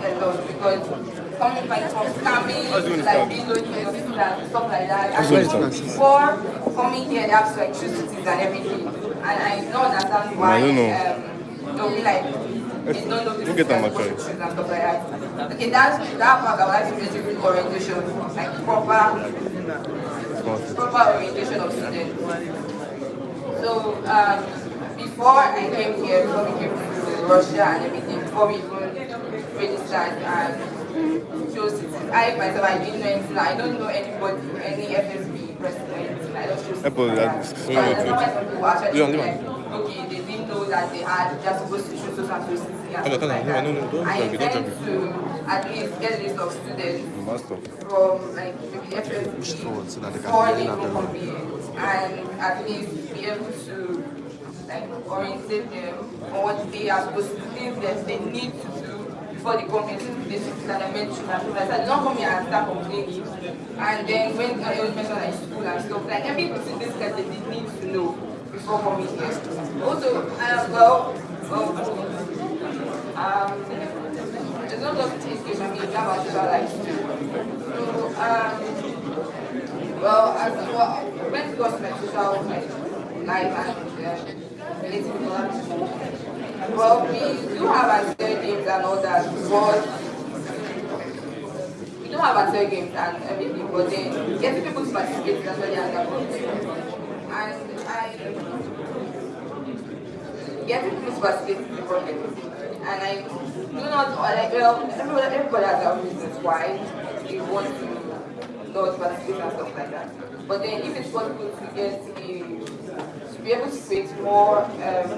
a lot because coming like from scamming, like being located and stuff like that. And before coming here, they have to like choose cities and everything. And I don't understand why they'll be like they don't know this and stuff like that. Okay, that part I would like to basically orientation, like proper orientation of students. So before I came here, before we came to Russia and everything, before we even registered and chose cities, I myself I didn't know anything. I don't know anybody, any FSB president. I don't choose cities. So that's why some people actually like, okay, they didn't know that they're supposed to choose social city and stuff like that. I intend to at least get a list of students from like maybe FSB before they even come here and at least be able to like orientate them on what they are supposed to do, that they need to do before they come into the system that I mentioned. And I said, don't come here and start complaining. And then when I was mentioned like school and stuff, like everything this guy they need to know before coming here. Also, it's not just education, I mean, you have about like so, when it goes to my social life and relating well, we do have Anssir games and all that, but we do have Anssir games and everything, but then getting people to participate is actually another problem. And getting people to participate is the problem. And I do not like everybody has their reasons why they want to not participate and stuff like that. But then if it's possible to get to be able to create more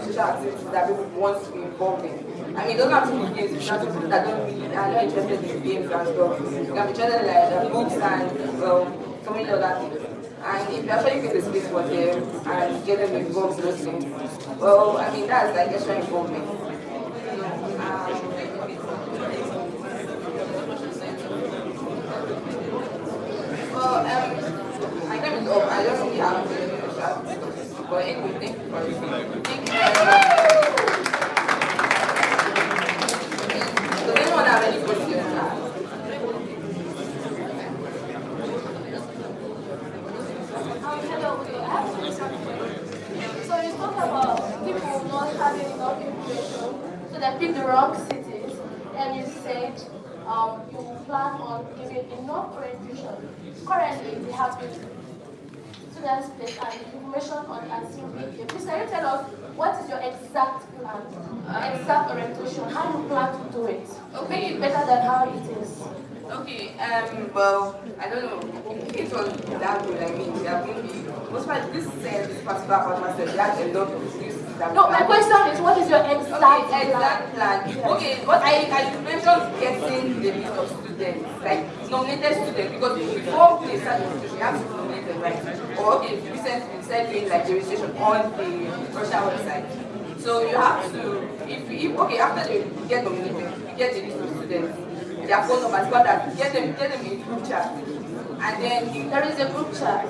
social activities that people want to be involved in. I mean, it doesn't have to be games, it's not people that don't really are not interested in games and stuff. You can be interested in like books and so many other things. And if you actually create a space for them and get them involved in those things, well, I mean, that's like extra involvement. My name is Ob. I don't really have to but anyway, thank you for listening. Thank you very much. Does anyone have any questions? Hello, I have a question. So you talk about people not having enough information, so they pick the wrong cities, and you said you plan on giving enough orientation. Currently, we have the students place and information on Anssir media. Please, can you tell us what is your exact plan, exact orientation, how you plan to do it? Okay. Make it better than how it is. Okay, well, I don't know. If it was that good, I mean, there are going to be, most of this particular podcast, there are a lot of things that. No, my question is, what is your exact plan? Yes. Okay, what I mentioned getting the list of students, like nominated students, because before we start the registration, we have to nominate them, right? Or okay, we said doing like the registration on the Russia website. So you have to, if okay, after they get nominated, you get the list of students. Their phone numbers, got that. Get them in group chat. And then there is a group chat.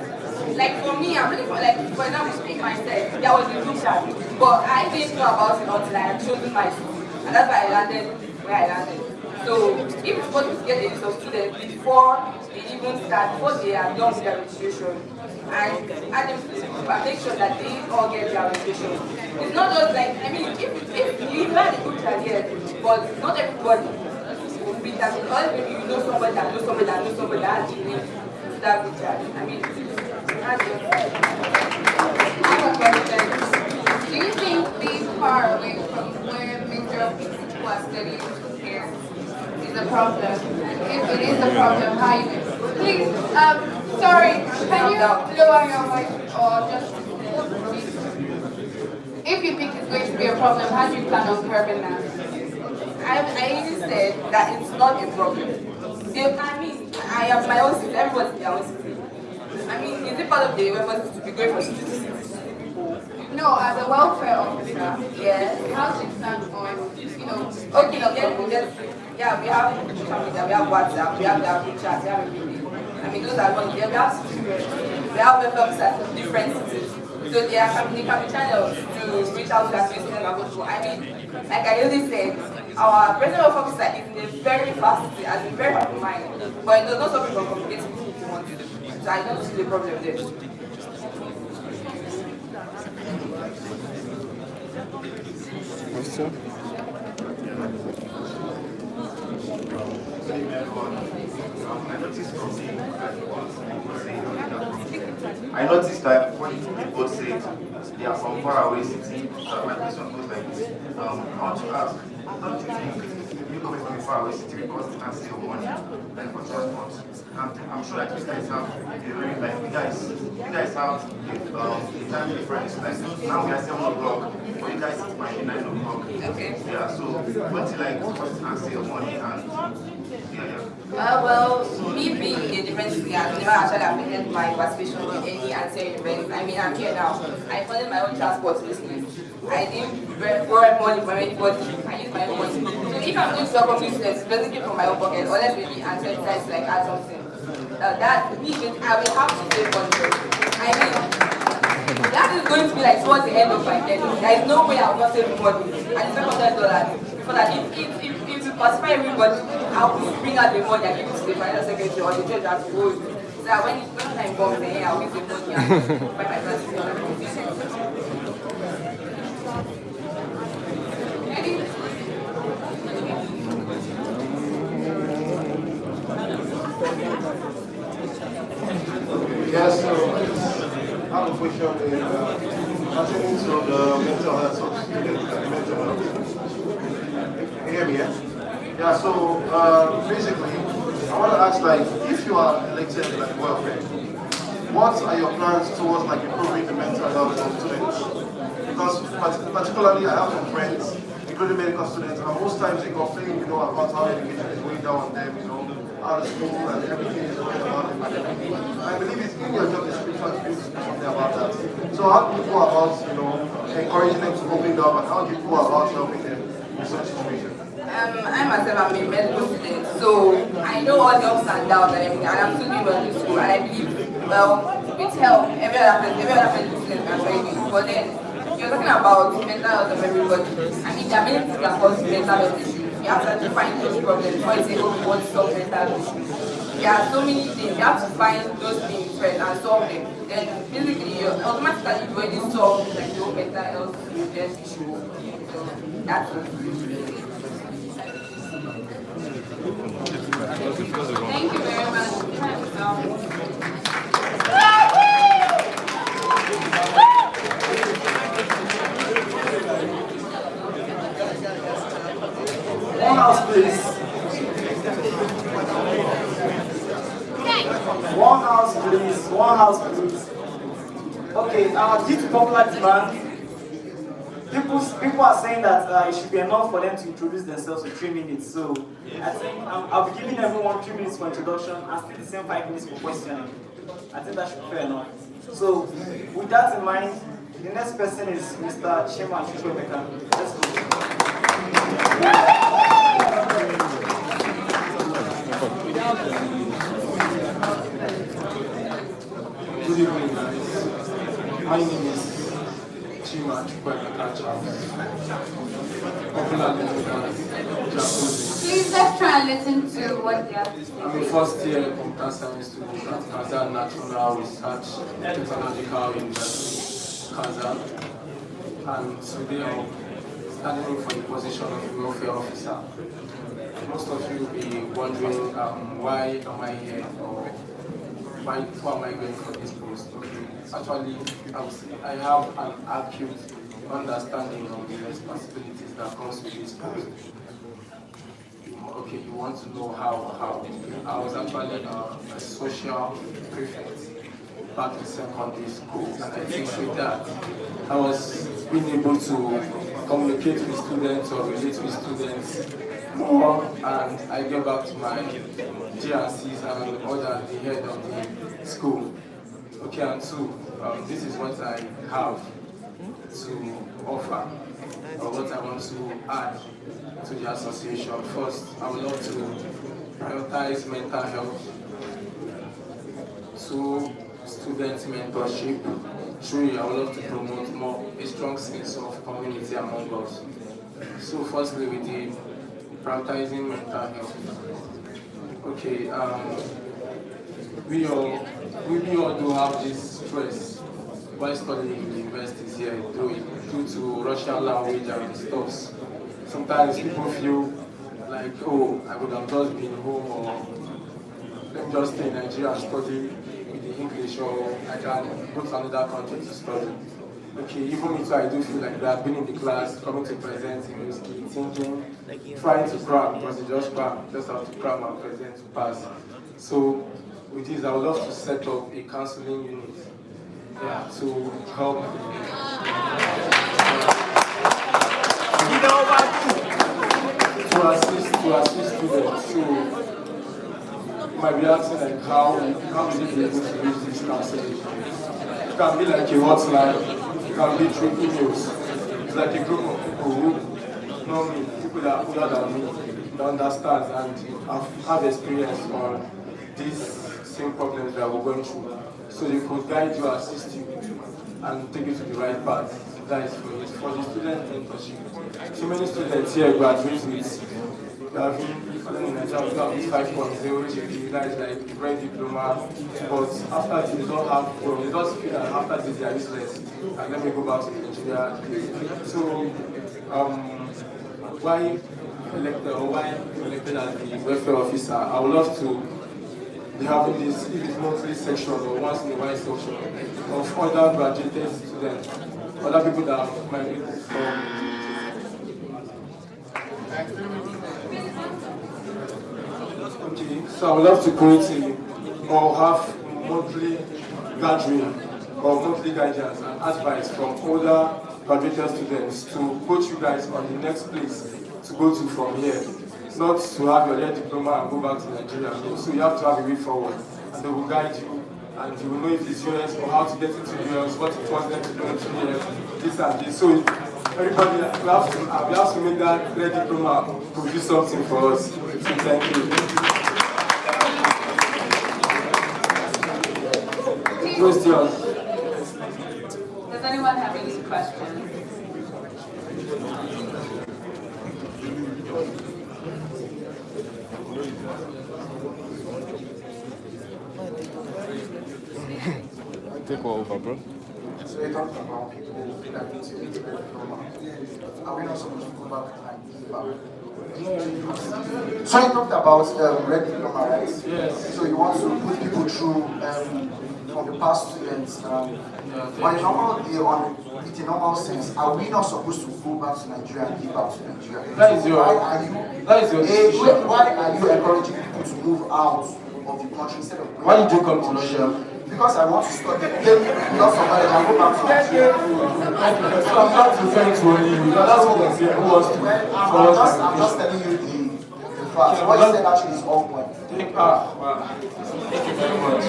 Like for me, I'm really like for example, speak myself, there was a group chat. But I didn't know about it until I had chosen my city. And that's why I landed where I landed. So if it's possible to get a list of students before they even start, before they are done with their registration, and add them to the group and make sure that they all get their registration. It's not just like I mean if you have a group chat here, but not everybody. Because maybe you know somebody that knows somebody that knows somebody that has the link to that group chat. I mean, I have a question. Do you think being far away from where major people are studying here is a problem? And if it is a problem, how you please, sorry, can you lower your voice or just if you think it's going to be a problem, how do you plan on curbing that? I even said that it's not a problem. I mean, I have my own city, everybody's their own city. I mean, is it part of the effort to be going from city to city? No, as a welfare officer, yes. How do you plan on, okay, yeah, we have social media, we have WhatsApp, we have the group chat, we have everything. I mean, those are one, we have students, we have welfare officers in different cities. So there can be channels to reach out to that students and go to. I mean, like I already said, our president of officer is in a very fast city, has been very open mind, but it does not stop him from communicating with people he wants. So I don't see the problem there. Question? I noticed that when you both said they are from faraway city, my question goes like this. I want to ask, don't you think you coming from a faraway city because they can save money like for transport? I'm sure that you guys have a very like you guys have a time difference. Like now we are 7 o'clock, but you guys it might be 9 o'clock. Okay. Yeah, so what's it like because they can save money and yeah. Well, me being in a different city has never actually affected my participation in any Anssir event. I mean, I'm here now. I funded my own transport recently. I didn't borrow money from anybody. I use my own money. So if I'm going to welcome new students, it doesn't come from my own pocket, unless maybe Anssir decides to like add something. That means I will have to save money. I mean, that is going to be like towards the end of my tenure. There is no way I will not save money. And it's $500. So that if you pacify everybody, I will bring out the money and give it to the financial secretary or the judge has to hold. So that when time comes, then I will give the money and buy my first Yes, so I have a question pertaining to the mental health of students and mental health. Can you hear me, yeah? Yeah, so basically, I want to ask, like, if you are elected like welfare, what are your plans towards like improving the mental health of students? Because particularly I have some friends, including medical students, and most times they complain, about how education is going down on them, out of school and everything is going about them and everything. I believe it's in your job description to do something about that. So how do you go about, encouraging them to open up, and how do you go about helping them in such situations? I myself am a medical student, so I know all the ups and downs and everything, and I'm still doing well in school, and I believe, with help, every other medical student can try it. But then, you're talking about mental health of everybody, and if there are many things that cause mental health issues, you have to find those problems before you say, oh, we want to solve mental health issues. There are so many things, you have to find those things first and solve them. Then, basically, you automatically you already solve like your mental health issues. So, that's it. Thank you very much. One house, please. One house, please. One house, please. Okay, due to popular demand, people are saying that it should be enough for them to introduce themselves in 3 minutes. So I think I'll be giving everyone 3 minutes for introduction and still the same 5 minutes for questioning. I think that should be fair enough. So with that in mind, the next person is Mr. Chima Chukwemeka. Let's go. Good evening, guys. My name is Chima Chukwemeka, popularly known as Jacuzzi. Please let's try and listen to what they have to say. I'm a first year computer science student at Kazan National Research Technological University, Kazan. And today I'm standing for the position of welfare officer. Most of you will be wondering why am I here, or why am I going for this post? Okay. Actually, I have an acute understanding of the responsibilities that comes with this post. Okay, you want to know how. I was actually a social prefect back in secondary school, and I think with that, I was being able to communicate with students or relate with students more, and I get back to my GRCs and order the head of the school. Okay, and two, this is what I have to offer, or what I want to add to the association. First, I would love to prioritize mental health. Two, student mentorship. Three, I would love to promote more a strong sense of community among us. So firstly, with the prioritizing mental health. Okay, we all do have this stress while studying in the universities here due to Russian language and stuff. Sometimes people feel like, oh, I would have just been home, or let me just stay in Nigeria and study with the English, or I can go to another country to study. Okay, even if I do feel like that, being in the class, coming to present, thinking, trying to cram, because you just cram, just have to cram and present to pass. So with this, I would love to set up a counseling unit, yeah, to help to assist students. So you might be asking like how will you be able to use this counseling? It can be like a hotline, it can be through emails. It's like a group of people who know me, people that are older than me, that understand and have experience on these same problems that we're going through. So they could guide you, assist you, and take you to the right path. That is for the student mentorship. So many students here graduate with having, I don't know, in Nigeria, we have this 5.0 GPA, that is like great diploma, but after this, they don't have, well, they just feel that after this, they are useless, and let me go back to Nigeria. So, why elected as the welfare officer, I would love to be having this, if it's monthly section or once in a while section, of other graduated students, other people that have migrated from. Okay, so I would love to create or have monthly gathering or monthly guidance and advice from older graduated students to coach you guys on the next place to go to from here. Not to have your year diploma and go back to Nigeria. So you have to have a way forward, and they will guide you, and you will know if it's US or how to get into US, what it was them to do in 2 years, this and this. So everybody, we have to make that year diploma produce something for us. So thank you. Questions? Does anyone have any questions? Take over, bro. So you talked about people that need to get their diploma. Are we not supposed to go back and give back? So you talked about red diploma, right? Yes. So you want to put people through from the past students. On a normal day, with a normal sense, are we not supposed to go back to Nigeria and give back to Nigeria? That is your decision. Why are you encouraging people to move out of the country instead of going? Why did you come to Russia? Because I want to study, then lots of knowledge and go back to Nigeria. So I'm not referring to only you. That's what I'm saying. Who wants to? I'm just telling you the facts. What you said actually is on point. Wow. Thank you very much.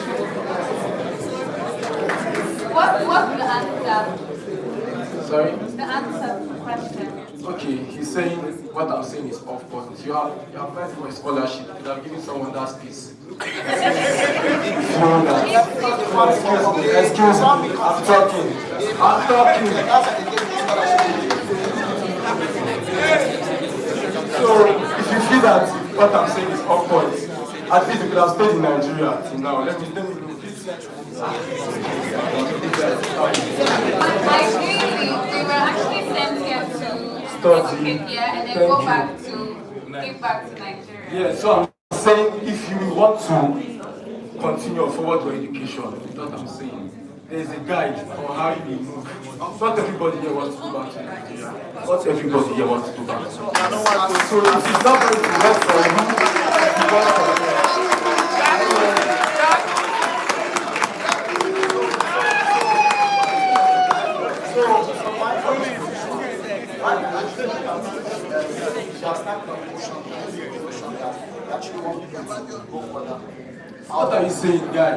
What's the answer? Sorry? The answer to the question. Okay, he's saying what I'm saying is off point. You have applied for a scholarship. You have given someone that space. Excuse me, I'm talking. So, if you feel that what I'm saying is off point, at least you could have stayed in Nigeria till now. Let me do this. Ideally, they were actually sent here to Study. and then go back to give back to Nigeria. Yeah, so I'm saying if you want to continue or forward your education, that's what I'm saying. There's a guide on how you move. Not everybody here wants to go back to Nigeria. Not everybody here wants to go back. So if it's not going to work for you, you work for them. What are you saying, guy?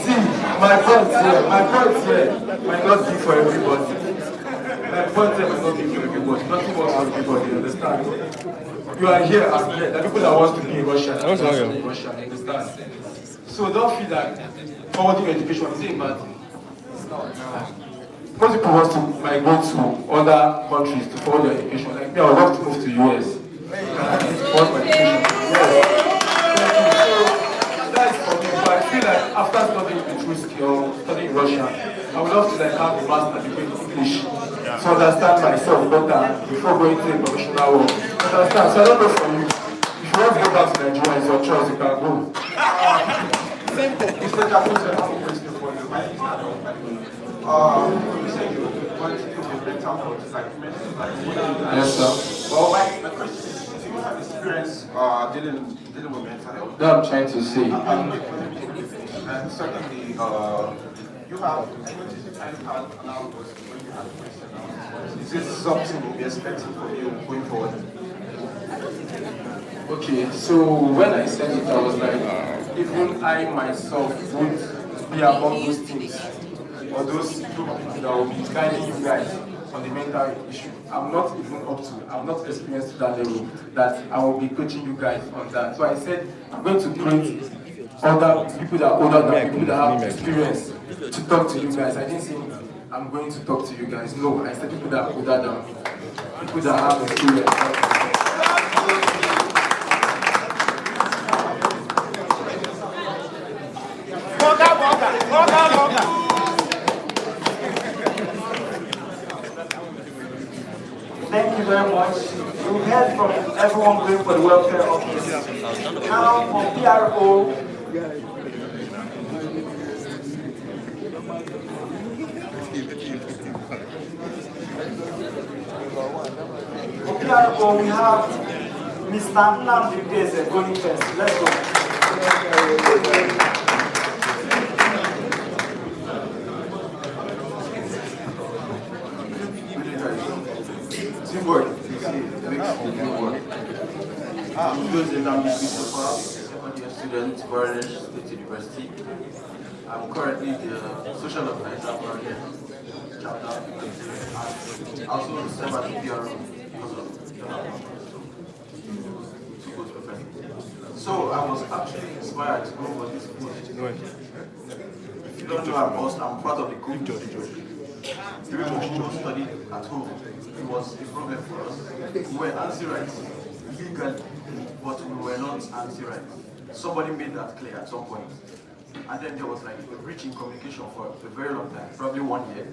See, my point here might not be for everybody. My point here might not be for everybody. Nothing works for everybody, understand? You are here, I'm here. There are people that want to be in Russia, that want to be in Russia, understand? So don't feel like forwarding education is a bad thing. It's not. Most people want to migrate to other countries to forward their education. Like me, I would love to move to US. Forward my education. Yes. So that's for me. But I feel like after studying Petruski or studying Russian, I would love to like have a master's degree in English to understand myself better before going to a professional world. Understand? So I don't know for you. If you want to go back to Nigeria, it's your choice. You can go. Mr. Jacobs, I have a question for you. You said you want to do with mental health, like you mentioned, like Yes, sir. well, my question is, do you have experience dealing with mental health? That I'm trying to say. And secondly, you have, I noticed you kind of had an outburst when you had a question. Is this something we'll be expecting from you going forward? Okay, so when I said it, I was like, even I myself would be among those things, or those group of people that will be guiding you guys on the mental issue. I'm not even up to, I'm not experienced to that level that I will be coaching you guys on that. So I said, I'm going to create other people that are older than people that have experience to talk to you guys. I didn't say I'm going to talk to you guys. No, I said people that are older than me, people that have experience. Thank you very much. You heard from everyone going for the welfare office. Now for PRO. For PRO, we have Mr. Nnamdi Udeze going first. Let's go. Teamwork, you see, makes the dream work. I'm Joseph Christopher, second year student, Orange State University. I'm currently the social organizer for the chapter. And also serve as the PRO because of the So I was actually inspired to go for this post. If you don't know I'm part of the group. The way we chose studied at home, it was a problem for us. We were Anssirites legally, but we were not Anssirites. Somebody made that clear at some point. And then there was like a breach in communication for a very long time, probably 1 year.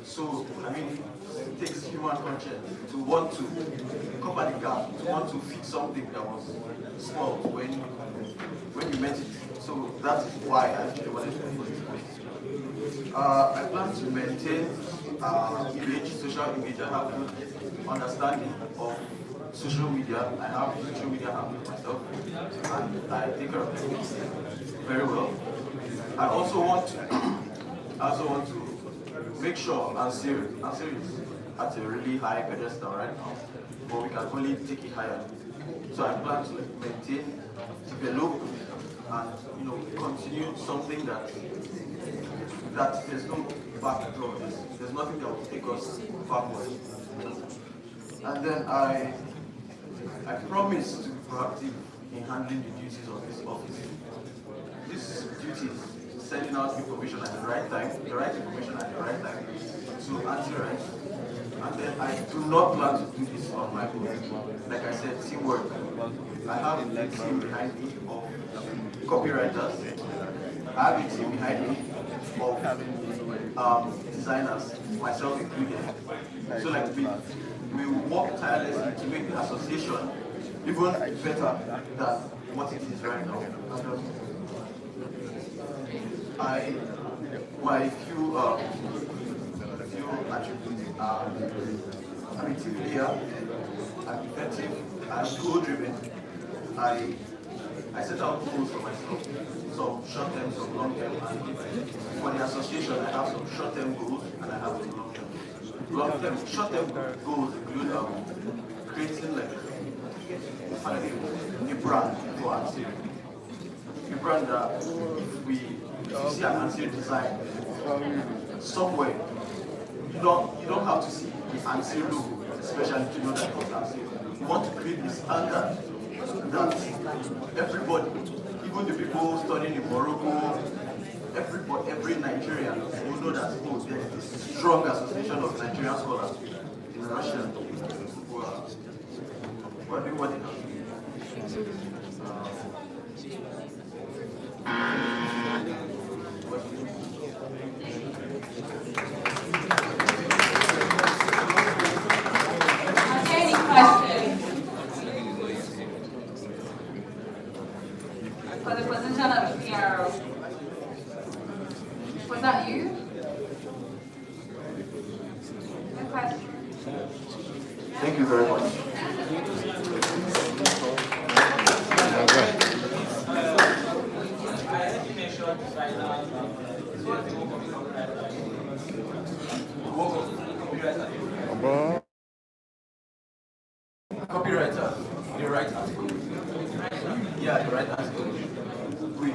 So, I mean, it takes human conscience to want to cover the gap, to want to fix something that was small when you met it. So that's why I actually wanted to do this post. I plan to maintain image, social image. I have good understanding of social media. I have social media handle myself, and I take care of them very well. I also want to make sure Anssir is at a really high pedestal right now, but we can only take it higher. So I plan to maintain, develop, and continue something that there's no back door. There's nothing that will take us backward. And then I promise to be proactive in handling the duties of this office. This duty is sending out information at the right time, the right information at the right time to Anssir. And then I do not plan to do this on my own. Like I said, teamwork. I have a team behind me of copywriters. I have a team behind me of designers, myself included. So like we work tirelessly to make the association even better than what it is right now. My few attributes are I'm a team player, I'm effective, I'm goal-driven. I set out goals for myself, some short-term, some long-term, and for the association I have some short-term goals and I have some long-term. Long-term, short-term goals include creating like a brand for Anssir. A brand that if you see an Anssir design somewhere, you don't have to see the Anssir logo, especially to know that it's Anssir. You want to create a standard that everybody, even even the people studying in Morocco, every Nigerian will know that oh, there is this strong association of Nigerian scholars in Russia who are doing what they have to do. Any questions for the position of PRO? Was that you? No question. Thank you very much. Bro. Copywriter, they write articles. Yeah, they write articles. We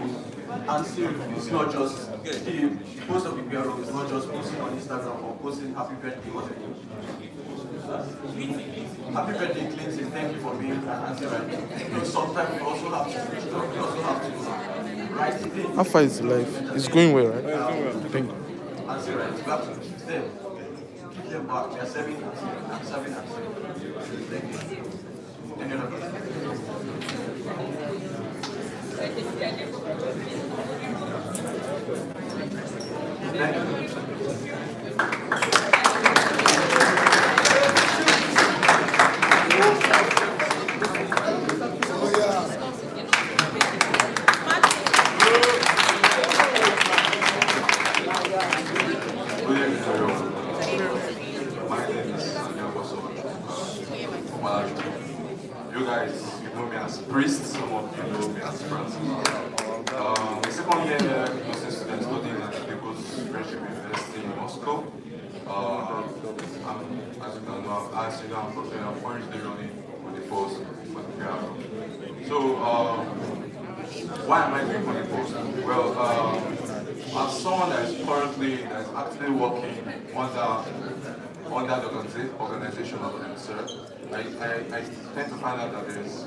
Anssir is not just the post of the bureau is not just posting on Instagram or posting happy birthday or happy birthday Clinton, thank you for being an Anssir writer. Sometimes we also have to write things. How far is life? It's going well, right? Thank you. Anssir writer. We have to keep them back. We are serving Anssir. I'm serving Anssir. Thank you. Any other question? Good evening, everyone. My name is You guys, you know me as Priest, some of you know me as Francis. The second year nursing student studying at the Friendship University in Moscow. As you can know, I'm currently running for the post for the PRO. So, why am I doing for the post? Well, as someone that is actually working under the organization of Anssir, I tend to find out that there's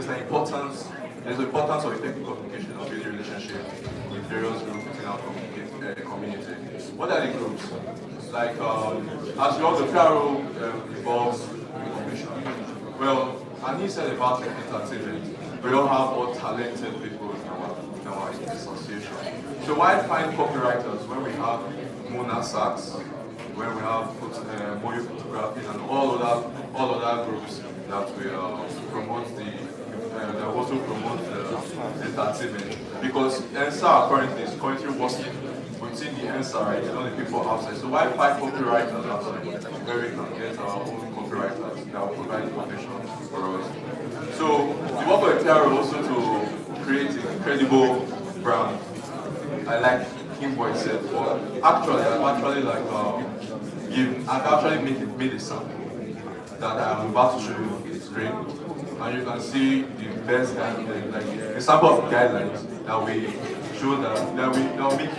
the importance of effective communication or building relationship with various groups within our community. What are the groups? Like as you know, the PRO involves information. Well, and he said about entertainment, we all have all talented people in our association. So why find copywriters when we have Mona Sachs, when we have Moyo Photography and all other groups that will promote that also promote the entertainment? Because Anssir currently working within the Anssir, right? You know, the people outside. So why find copywriters outside where we can get our own copywriters that will provide information for us? So the work of PRO also to create a credible brand. I like Kimboy said, but actually I've actually made a sample that I'm about to show you on the screen, and you can see the best guidelines, like a sample of guidelines that we show that'll make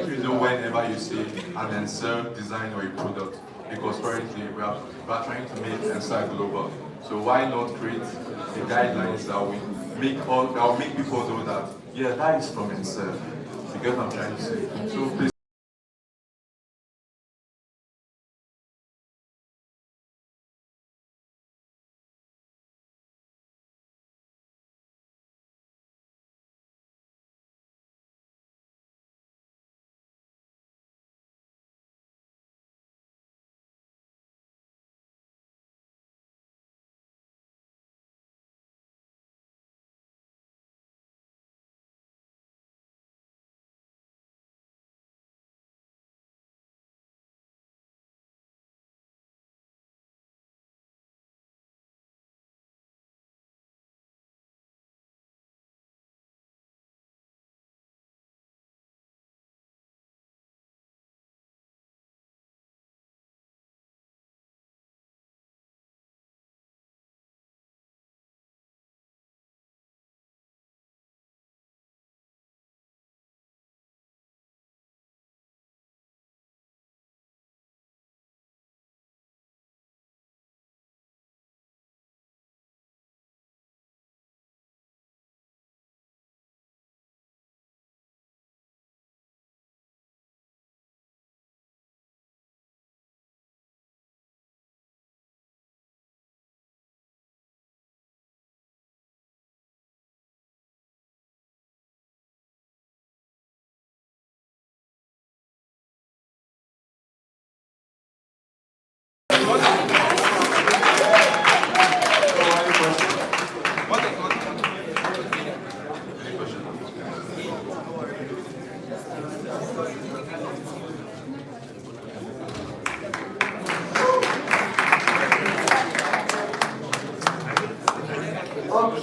you know whenever you see an Anssir design or a product, because currently we are trying to make Anssir global. So why not create the guidelines that will make people know that yeah, that is from Anssir. You get what I'm trying to say? So please.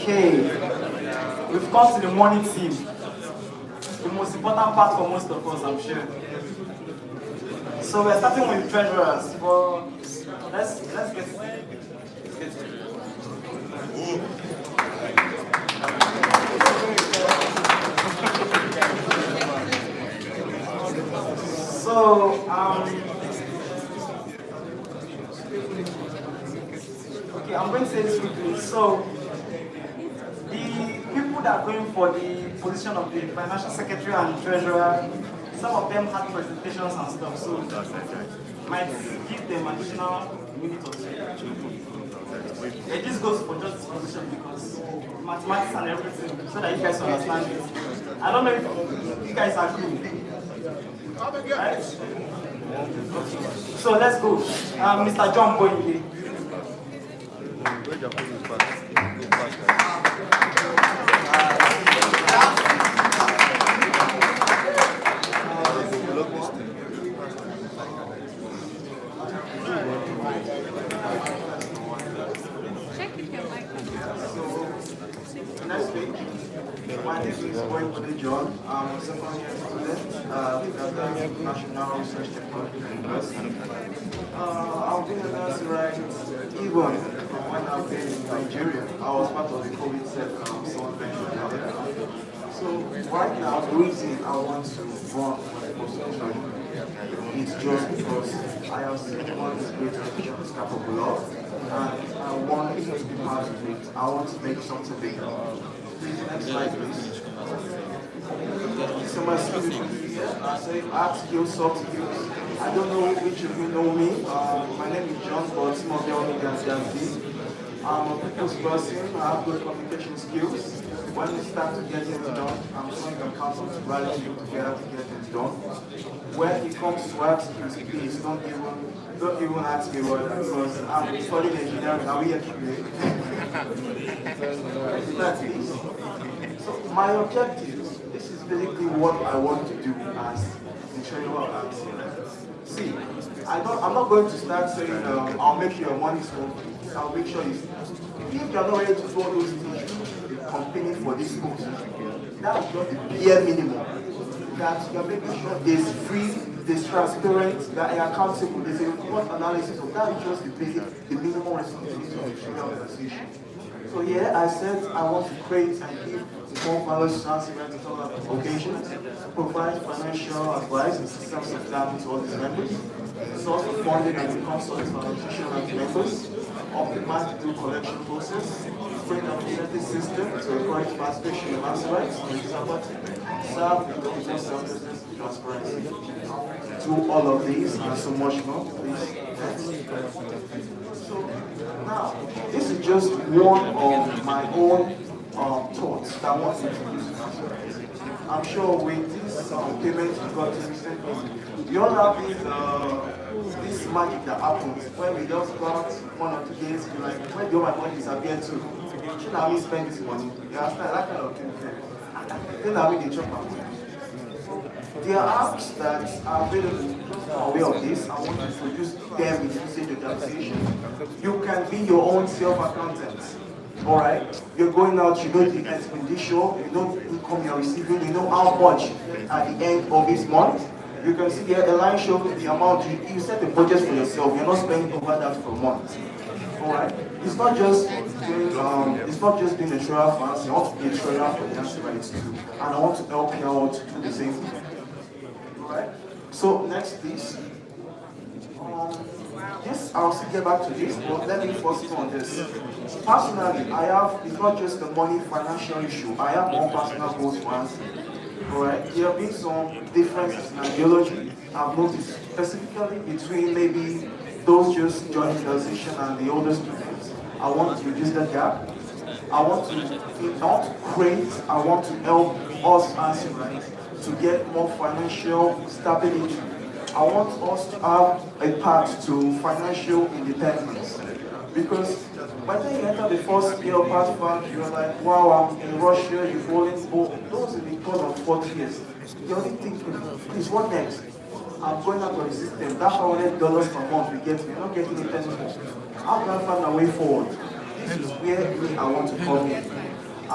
Okay, we've come to the morning team. The most important part for most of us, I'm sure. So we're starting with treasurers. But let's get it. So okay, I'm going to say this quickly. So the people that are going for the position of the financial secretary and treasurer, some of them had presentations and stuff, so might give them additional minute or two. And this goes for just this position because mathematics and everything, so that you guys understand it. I don't know if you guys agree. Right? So let's go. Mr. John Boyne. Next week, my name is Boyne John. I'm a second year student at the National Research Technology University. I've been an Anssir even from when I've been in Nigeria. I was part of the COVID set someone mentioned earlier. So right now, the reason I want to run for the position is just because I have seen what this great education is capable of, and I want to be part of it. I want to make something big. Please, next slide, please. So my skills here, I say art skills, soft skills. I don't know which of you know me. My name is John, but some of you know me as Janzi. I'm a people's person. I have good communication skills. When we start to get things done, I'm showing the council to rally you together to get things done. When it comes to art skills, please don't even ask me what that, because I'm studying engineering. Are we actually? So my objectives, this is basically what I want to do as the treasurer of Anssir. See, I'm not going to start saying I'll make sure your money is complete. I'll make sure it's, if you're not ready to do all those things, you should be campaigning for this post. That's just the bare minimum. That you're making sure it's free, it's transparent, that you're accountable, there's a report analysis of that. Is just the basic, the minimum responsibility of the treasurer organization. So here I said I want to create and give more value to Anssir to all occasions, provide financial advice and systems of planning to all these members, source of funding and income source for organization and members, optimize the bill collection process, create an incentive system to encourage participation in Anssir and serve the business services transparency. Do all of these and so much more, please. Next. So now, this is just one of my own thoughts that I want to introduce to Anssir. I'm sure with this payment you got recently, we all have this magic that happens when we just got 1 or 2 days, you're like, where do all my money disappear to? Shouldn't I really spend this money? You understand? That kind of thing. Then I mean, they chop my money. There are apps that are available aware of this. I want to introduce them with usage organization. You can be your own self-accountant. Alright? You're going out, you know the expenditure, you know the income you're receiving, you know how much at the end of this month. You can see here a line showing the amount you set a budget for yourself. You're not spending over that for a month. Alright? It's not just being a treasurer for Anssir. I want to be a treasurer for the Anssir too. And I want to help you out to do the same thing. Alright? So next please. Yes, I'll still get back to this, but let me first go on this. Personally, it's not just the money financial issue. I have more personal goals for Anssir. Alright, there have been some differences in ideology I've noticed, specifically between maybe those just joining the organization and the older students. I want to reduce that gap. I want to create, I want to help us Anssir to get more financial stability. I want us to have a path to financial independence. Because by the time you enter the first year of part 5, you're like, wow, I'm in Russia, you're falling, but those in the course of 40 years, the only thing is what next? I'm going out of the system. That $500 per month we get, we're not getting it anymore. How can I find a way forward? This is where I want to come in.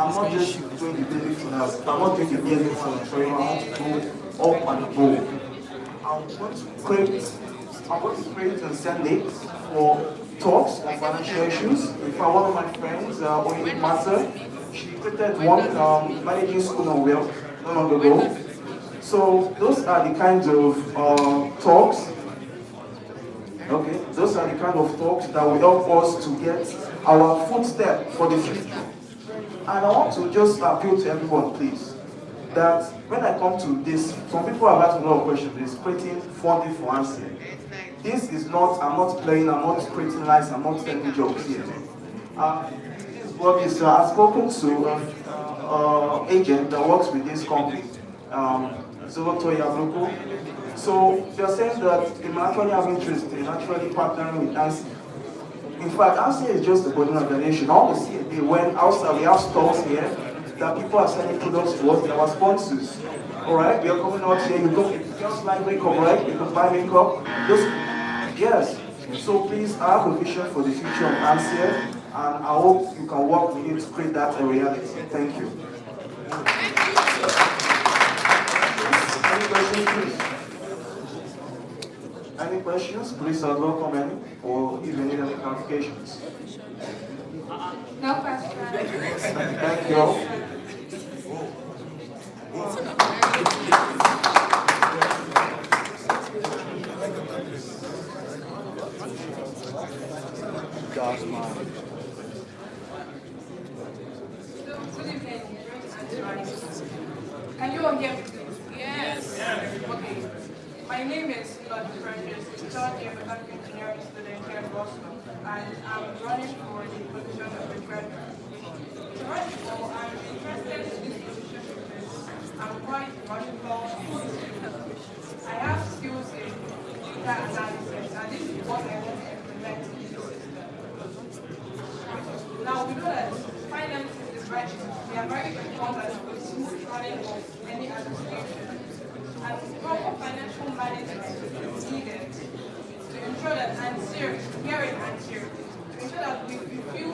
I'm not just doing the basic finance. I'm not doing the basic finance. So I want to go up and above. I'm going to create a Sunday for talks on financial issues. In fact, one of my friends, Oyin Master, she created one managing school on wealth not long ago. So those are the kinds of talks. Okay, those are the kind of talks that will help us to get our footstep for the future. And I want to just appeal to everyone, please, that when I come to this, some people have asked a lot of questions. This creating funding for Anssir. This is not, I'm not playing, I'm not creating lies, I'm not telling jokes here. This work is, I've spoken to an agent that works with this company, Zoloto Yabloko. So they're saying that they might actually have interest in actually partnering with Anssir. In fact, Anssir is just a body organization. I want to see a day when outside we have stores here that people are selling products to us, they are our sponsors. Alright, we are coming out here, you go, just like makeup, right? You can buy makeup. Just, yes. So please, I have a vision for the future of Anssir, and I hope you can work with me to create that a reality. Thank you. Any questions, please? Any questions? Please, I'd welcome any, or if you need any clarifications. No question. Thank you all. That's mine. Good evening. Can you all hear me? Yes. Okay. My name is Lord Precious, third year mechanical engineering student here in Boston, and I'm running for the position of the treasurer. So first of all, I'm interested in this position because I'm quite logical. I have skills in data analysis, and this is what I want to implement in the system. Now, we know that finances is right. They are very important for the smooth running of any administration. And proper financial management is needed to ensure that Anssir, here in Anssir, to ensure that we fulfill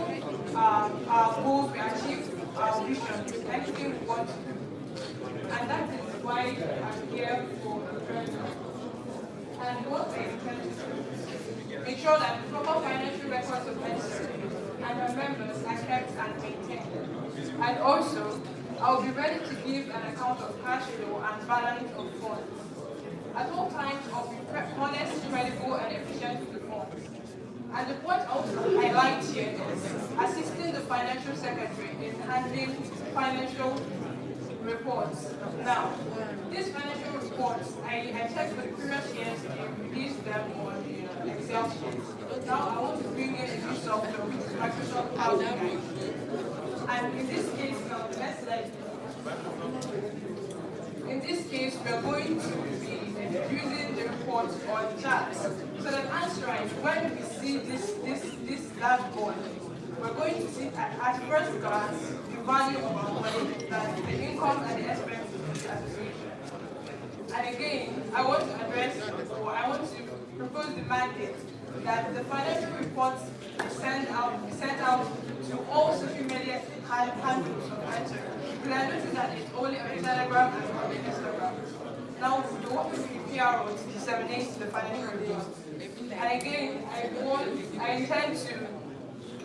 our goals, we achieve our vision, anything we want to do. And that is why I'm here for the treasury. And what I intend to do is make sure that proper financial records of Anssir and our members are kept and maintained. And also, I'll be ready to give an account of cash flow and balance of funds. At all times, I'll be honest, credible, and efficient with the funds. And the point also highlight here is assisting the financial secretary in handling financial reports. Now, these financial reports, I checked for the previous years, they released them on Excel sheets. Now I want to bring in a new software, which is Microsoft Power BI. And in this case, in this case, we are going to be using the reports on charts. So that Anssir, when we see this dashboard, we're going to see at first glance the value of our money, that the income and the expenses association. And again, I want to address, or I want to propose the mandate that the financial reports be sent out to all social media handles of Anssir. Because I noticed that it's only on Telegram and on Instagram. Now, we want to be PRO to disseminate the financial reports. And again, I intend to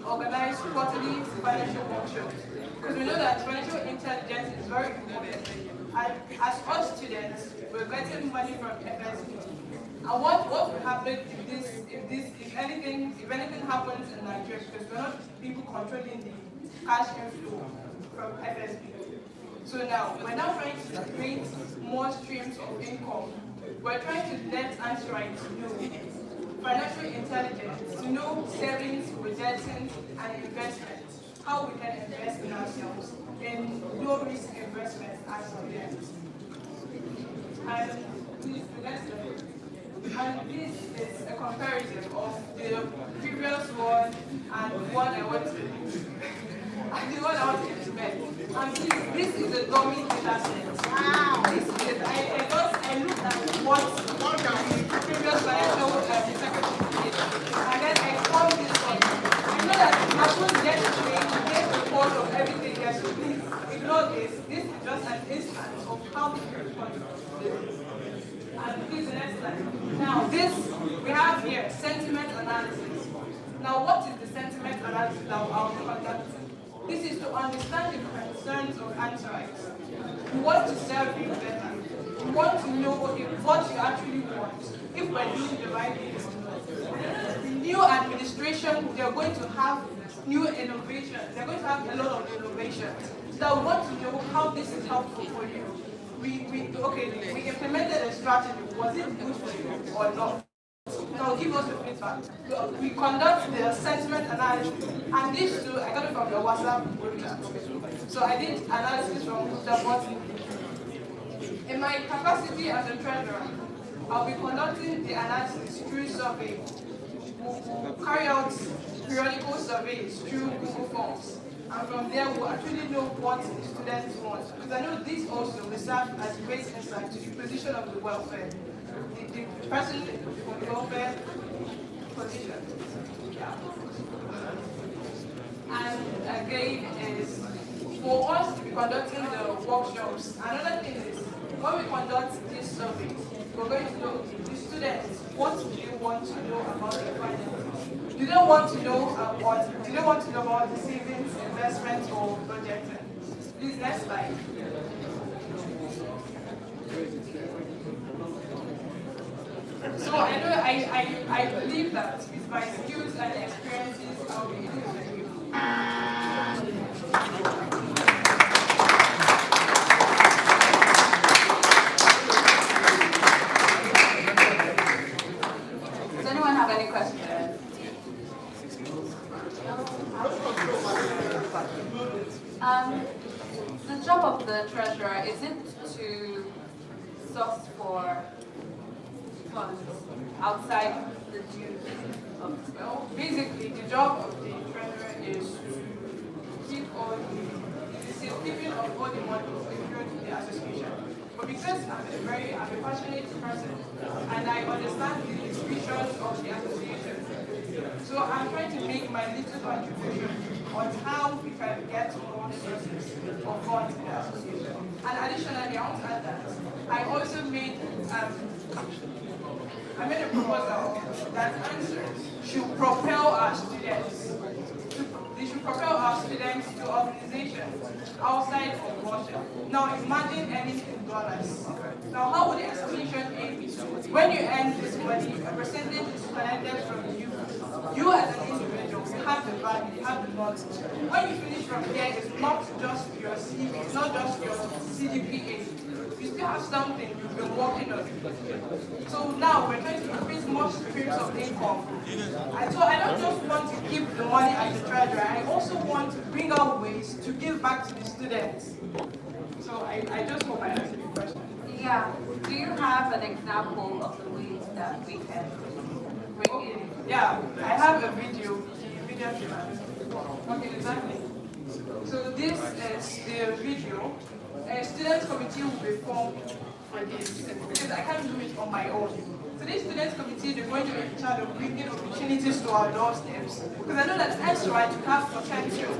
organize quarterly financial workshops. Because we know that financial intelligence is very important. And as us students, we're getting money from FSP. And what will happen if anything happens in Nigeria, because we're not people controlling the cash inflow from FSP. So now, we're now trying to create more streams of income. We're trying to let Anssir to know financial intelligence, to know savings, projections, and investments. How we can invest in ourselves in low-risk investments as students. And this is a comparison of the previous one and the one I want to implement. And this is a dummy data set. Wow. This is I looked at what the previous financial secretary did. And then I formed this one. You know that I'm going to get the report of everything yesterday. case, this is just an instance of how the response is. And please, the next slide. Now, this we have here sentiment analysis. Now, what is the sentiment analysis that I'll be conducting? This is to understand the concerns of Anssirites. We want to serve you better. We want to know what you actually want, if we're doing the right thing. The new administration, they're going to have new innovation. They're going to have a lot of innovation. So we want to know how this is helpful for you. We implemented a strategy. Was it good for you or not? Now give us the feedback. We conduct the sentiment analysis, and this too, I got it from your WhatsApp group chat. So I did analysis from the bottom. In my capacity as a treasurer, I'll be conducting the analysis through survey. We'll carry out periodical surveys through Google Forms. And from there, we'll actually know what the students want. Because I know this also will serve as great insight to the position of the welfare. The person from the welfare position. Yeah. And again, is for us to be conducting the workshops. Another thing is, when we conduct these surveys, we're going to know the students, what do you want to know about their finances? Do they want to know about the savings, investments, or budgeting? Please, next slide. So I know I believe that with my skills and experiences, I'll be able to help you. Does anyone have any questions? The job of the treasurer, is it to source for funds outside the dues of the Well, basically, the job of the treasurer is to keep all the safekeeping of all the money secured to the association. But because I'm a passionate person and I understand the visions of the association, so I'm trying to make my little contribution on how we can get more sources of funds in the association. And additionally, I want to add that I also made a proposal that Anssir should propel our students. They should propel our students to organizations outside of Russia. Now imagine earning in dollars. Now how would the association aim it? When you earn this money, a percentage is collected from you. You as an individual, you have the value, you have the knowledge. When you finish from here, it's not just your CV, it's not just your CGPA. You still have something you've been working on. So now we're trying to increase more streams of income. And so I don't just want to keep the money as a treasurer, I also want to bring out ways to give back to the students. So I just hope I answered your question. Yeah. Do you have an example of the ways that we can bring in? Yeah, I have a video. Okay, exactly. So this is the video. A students committee will be formed for this because I can't do it on my own. So this students committee, they're going to be in charge of bringing opportunities to our doorsteps because I know that Anssir have potential.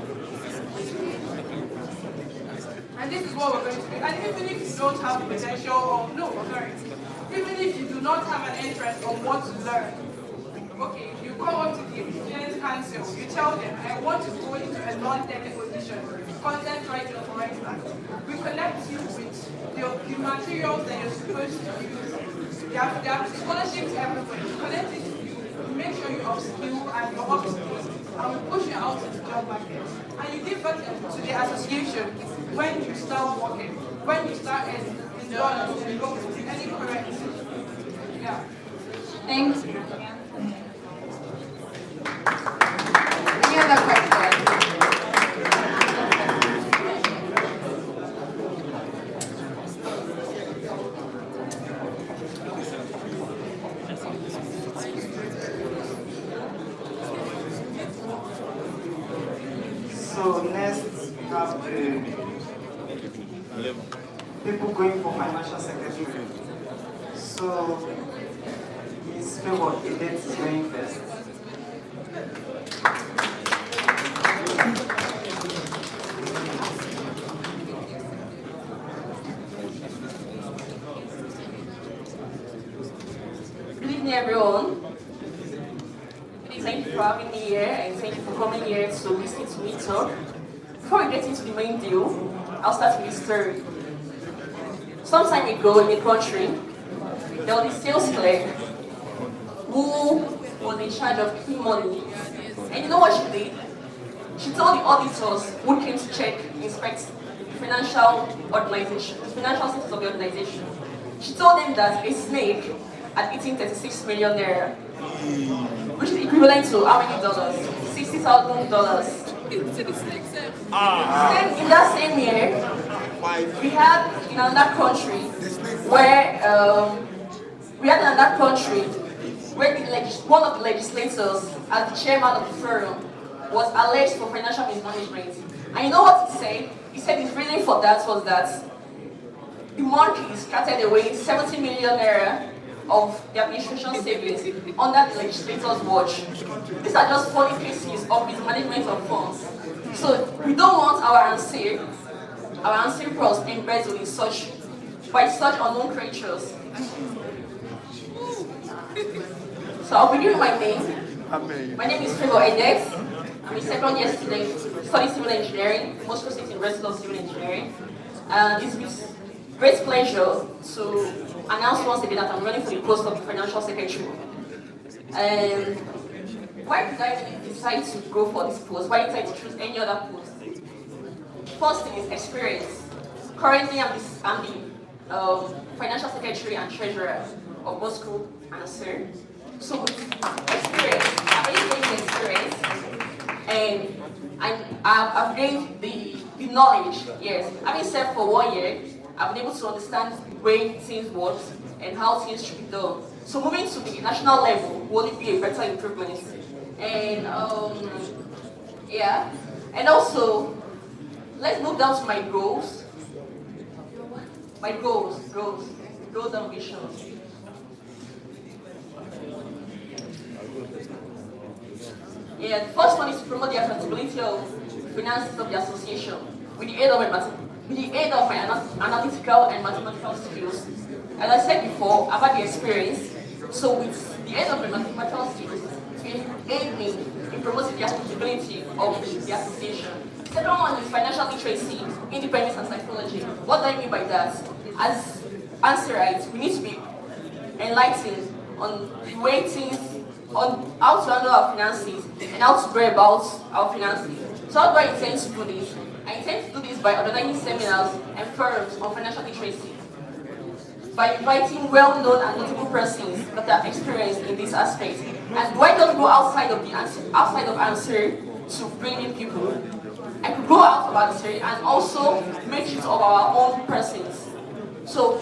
And this is what we're going to do. And even if you don't have potential, or no, sorry, even if you do not have an interest on what to learn, okay, you come up to the students' council, you tell them, I want to go into a non-technical position, content writing for instance. We connect you with the materials that you're supposed to use. There are scholarships everywhere. We connect it to you, we make sure you upskill and you're upskilled, and we push you out to the job market. And you give back to the association when you start working, when you start in dollars, and you go to any currency. Yeah. Thanks. Any other questions? So next we have people going for financial secretary. So Ms. Favor, the date is going first. evening, everyone. Thank you for having me here and thank you for coming here to listen to me talk. Before we get into the main deal, I'll start with a story. Some time ago in the country, there was a sales clerk who was in charge of keeping money. And you know what she did? She told the auditors who came to check, inspect financial organization, the financial status of the organization. She told them that a snake had eaten 36 million naira, which is equivalent to how many dollars? $60,000. Then in that same year, we had in another country where one of the legislators, as the chairman of the forum, was alleged for financial mismanagement. And you know what he said? He said his reason for that was that the monkeys scattered away 70 million naira of the administration savings under the legislator's watch. These are just funny cases of mismanagement of funds. So we don't want our Anssir pros embezzled in by such unknown creatures. So I'll begin with my name. My name is Favour Edex. I'm a second year student studying civil engineering, most recently in University of Civil Engineering. And it's with great pleasure to announce once again that I'm running for the post of financial secretary. And why did I really decide to go for this post? Why did I choose any other post? First thing is experience. Currently, I'm the financial secretary and treasurer of both school and Anssir. So with experience, I've already gained experience, and I've gained the knowledge. Yes, having served for 1 year, I've been able to understand the way things work and how things should be done. So moving to the national level will only be a better improvement. And yeah, and also let's move down to my goals. My goals and visions. Yeah, the first one is to promote the accountability of finances of the association with the aid of my analytical and mathematical skills. As I said before, I've had the experience, so with the aid of my mathematical skills, it will aid me in promoting the accountability of the association. Second one is financial literacy, independence and psychology. What do I mean by that? As Anssirites, we need to be enlightened on the way things, on how to handle our finances and how to go about our finances. So how do I intend to do this? I intend to do this by organizing seminars and forums on financial literacy, by inviting well-known and notable persons that are experienced in this aspect. And do I just go outside of Anssir to bring in people? I could go out of Anssir and also make use of our own persons. So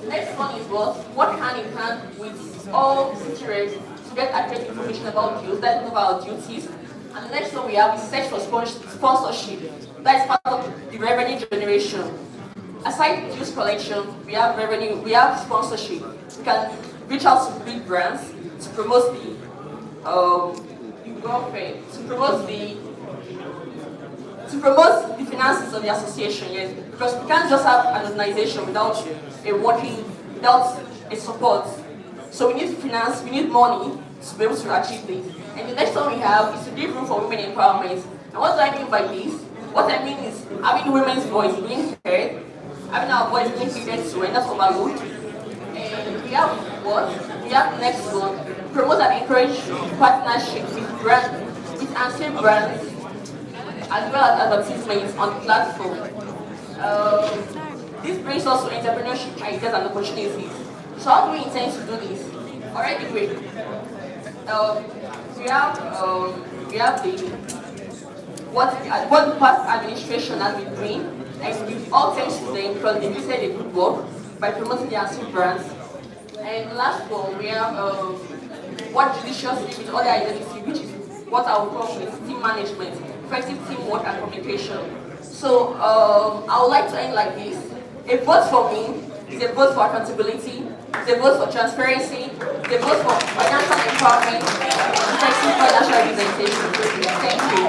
next one is work hand in hand with all citizens to get accurate information about dues, that is about our duties. And the next one we have is search for sponsorship. That is part of the revenue generation. Aside dues collection, we have revenue, we have sponsorship. We can reach out to big brands to promote the welfare, to promote the finances of the association, yes. Because we can't just have an organization without without a support. So we need finance, we need money to be able to achieve this. And the next one we have is to give room for women empowerment. And what do I mean by this? What I mean is having women's voice being heard, having our voice being heeded to, and that's overlooked. And we have what? We have next one, promote and encourage partnership with Anssir brands, as well as advertisements on the platform. This brings us to entrepreneurship ideas and opportunities. So how do we intend to do this? Already we have what the past administration has been doing, and we all thanks to them because they did a good work by promoting the Anssir brands. And the last one, we have what judicious with other identity, which is what I would call team management, effective teamwork and communication. So I would like to end like this. A vote for me is a vote for accountability, is a vote for transparency, is a vote for financial empowerment, effective financial representation. Thank you.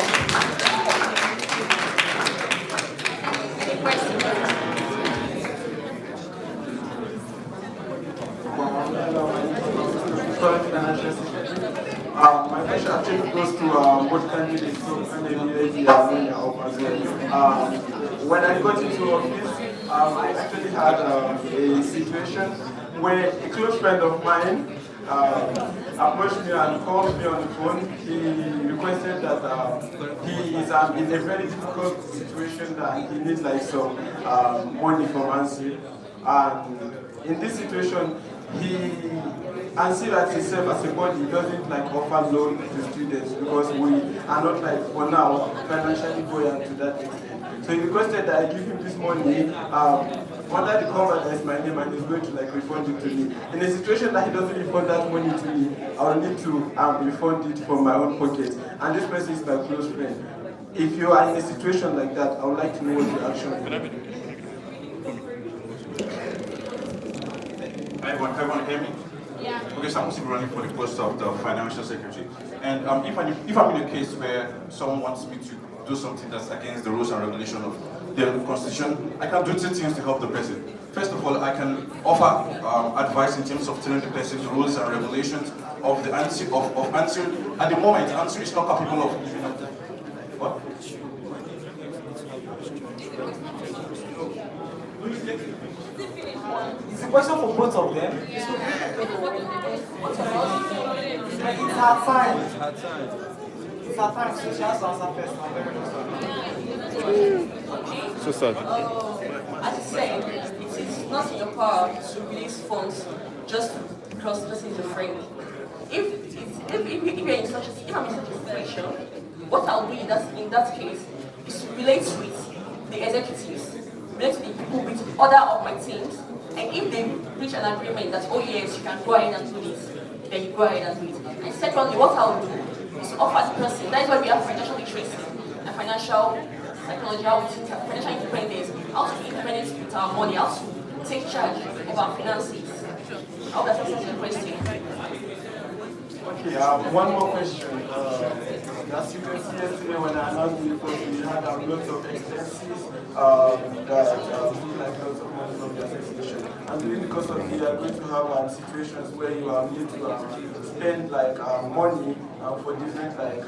Any questions? goes to both candidates, so maybe Eddie and Onya as well. When I got into office, I actually had a situation where a close friend of mine approached me and called me on the phone. He requested that he is in a very difficult situation that he needs like some money from Anssir. And in this situation, Anssir as himself as a body doesn't like offer loan to students because we are not like for now financially buoyant to that extent. So he requested that I give him this money under the cover that is my name and he's going to like refund it to me. In a situation that he doesn't refund that money to me, I will need to refund it from my own pocket. And this person is my close friend. If you are in a situation like that, I would like to know what your action will be. Everyone hear me? Yeah. Okay, so I'm also running for the post of the financial secretary. And if I'm in a case where someone wants me to do something that's against the rules and regulation of the constitution, I can do two things to help the person. First of all, I can offer advice in terms of telling the person the rules and regulations of the Anssir, of Anssir. At the moment, Anssir is not capable of what? It's a question for both of them. It's her time. It's her time, so she has to answer first. I'm very sorry. So sad. As you said, it is not in your power to release funds just because the person is your friend. If I'm in such a situation, what I'll do in that case is to relate with the executives, relate to the people with other of my teams, and if they reach an agreement that, oh yes, you can go ahead and do this, then you go ahead and do it. And secondly, what I'll do is to offer the person, that is why we have financial literacy and financial psychology, financial independence, how to be independent with our money, how to take charge of our finances. I hope that answers your question. Okay, one more question. As you can see yesterday when I announced the report, we had lots of expenses that look like lots of money from the association. And during the course of the year, you are going to have situations where you need to spend like money for different like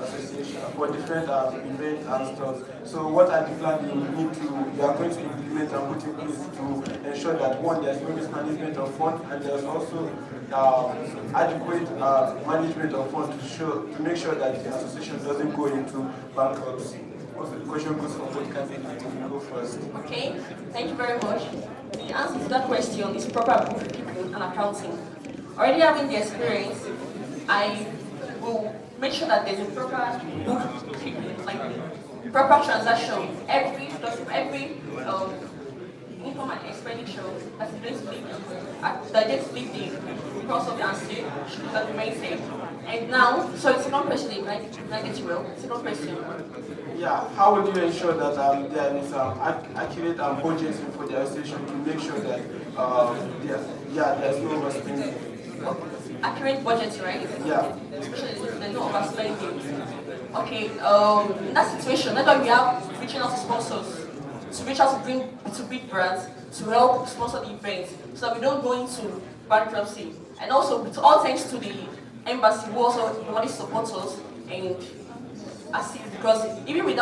association, for different events and stuff. So what are the plans you are going to implement and put in place to ensure that one, there's no mismanagement of funds and there's also adequate management of funds to make sure that the association doesn't go into bankruptcy? Also, the question goes for both candidates. You go first. Okay, thank you very much. The answer to that question is proper bookkeeping and accounting. Already having the experience, I will make sure that there's a proper bookkeeping, like proper transaction, every income and expenditure that is going to leave the cost of the Anssir should be documented. And now, so the second question, can I get you well? Second question. Yeah, how would you ensure that there is accurate budgeting for the association to make sure that there's no overspending? Accurate budget, right? Yeah. Especially if there's no overspending. Okay, in that situation, that's why we have reaching out to sponsors, to reach out to big brands to help sponsor the event so that we don't go into bankruptcy. And also, with all thanks to the embassy who also normally supports us and assist, because even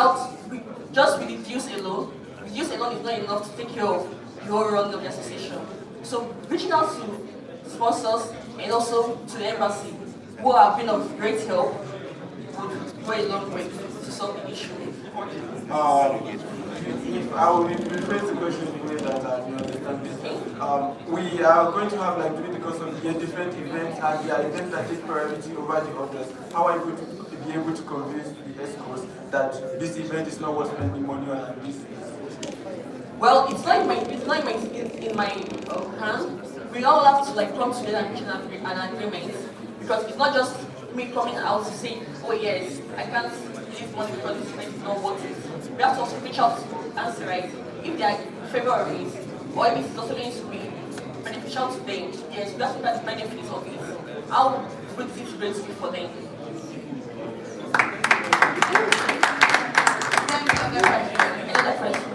just with the dues alone is not enough to take care of the whole run of the association. So reaching out to sponsors and also to the embassy who have been of great help would go a long way to solve the issue. If I will rephrase the question in a way that you understand this, we are going to have like during the course of the year different events and there are events that take priority over the others. How are you going to be able to convince the ESCOs that this event is not worth spending money on and this is? Well, it's not in my hand. We all have to like come together and reach an agreement, because it's not just me coming out to say, oh yes, I can't give money because this event is not worth it. We have to also reach out to Anssir, right? If they are in favor of it, or if it's also going to be beneficial to them, yes, we have to look at the benefits of it. How good is it going to be for them? Another question.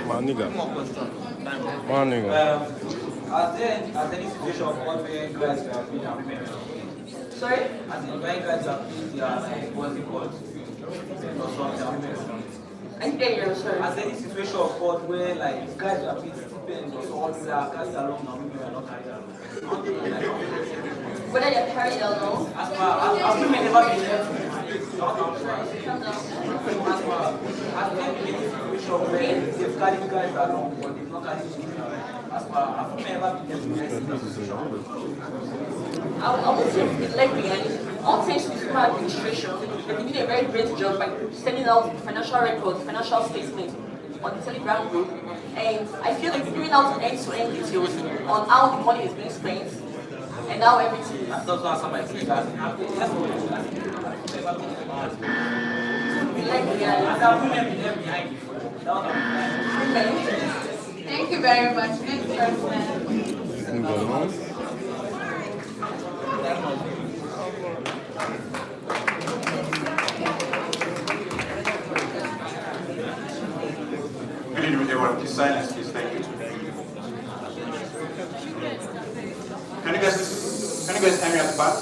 My nigga. Morning. Has any situation of what where guys were being women? Sorry? As in where guys are being their what's it called? Or something women. I get you, sorry. Has any situation of God where like guys are being stipend or something that carried along and women are not carried along? Whether you're carried along? As women never been left. Calm down. Has there been any situation where they've carried guys along but they've not carried women along? Have women ever been left in that situation? I would say likely, all thanks to human administration, they've been doing a very great job by sending out financial records, financial statements on the Telegram group. And I feel they've been giving out end-to-end details on how the money is being spent and how everything. That's also answer my question. Thank you very much. Next person. Good evening, everyone. Please silence, please. Thank you. Can you guys hear me at the back?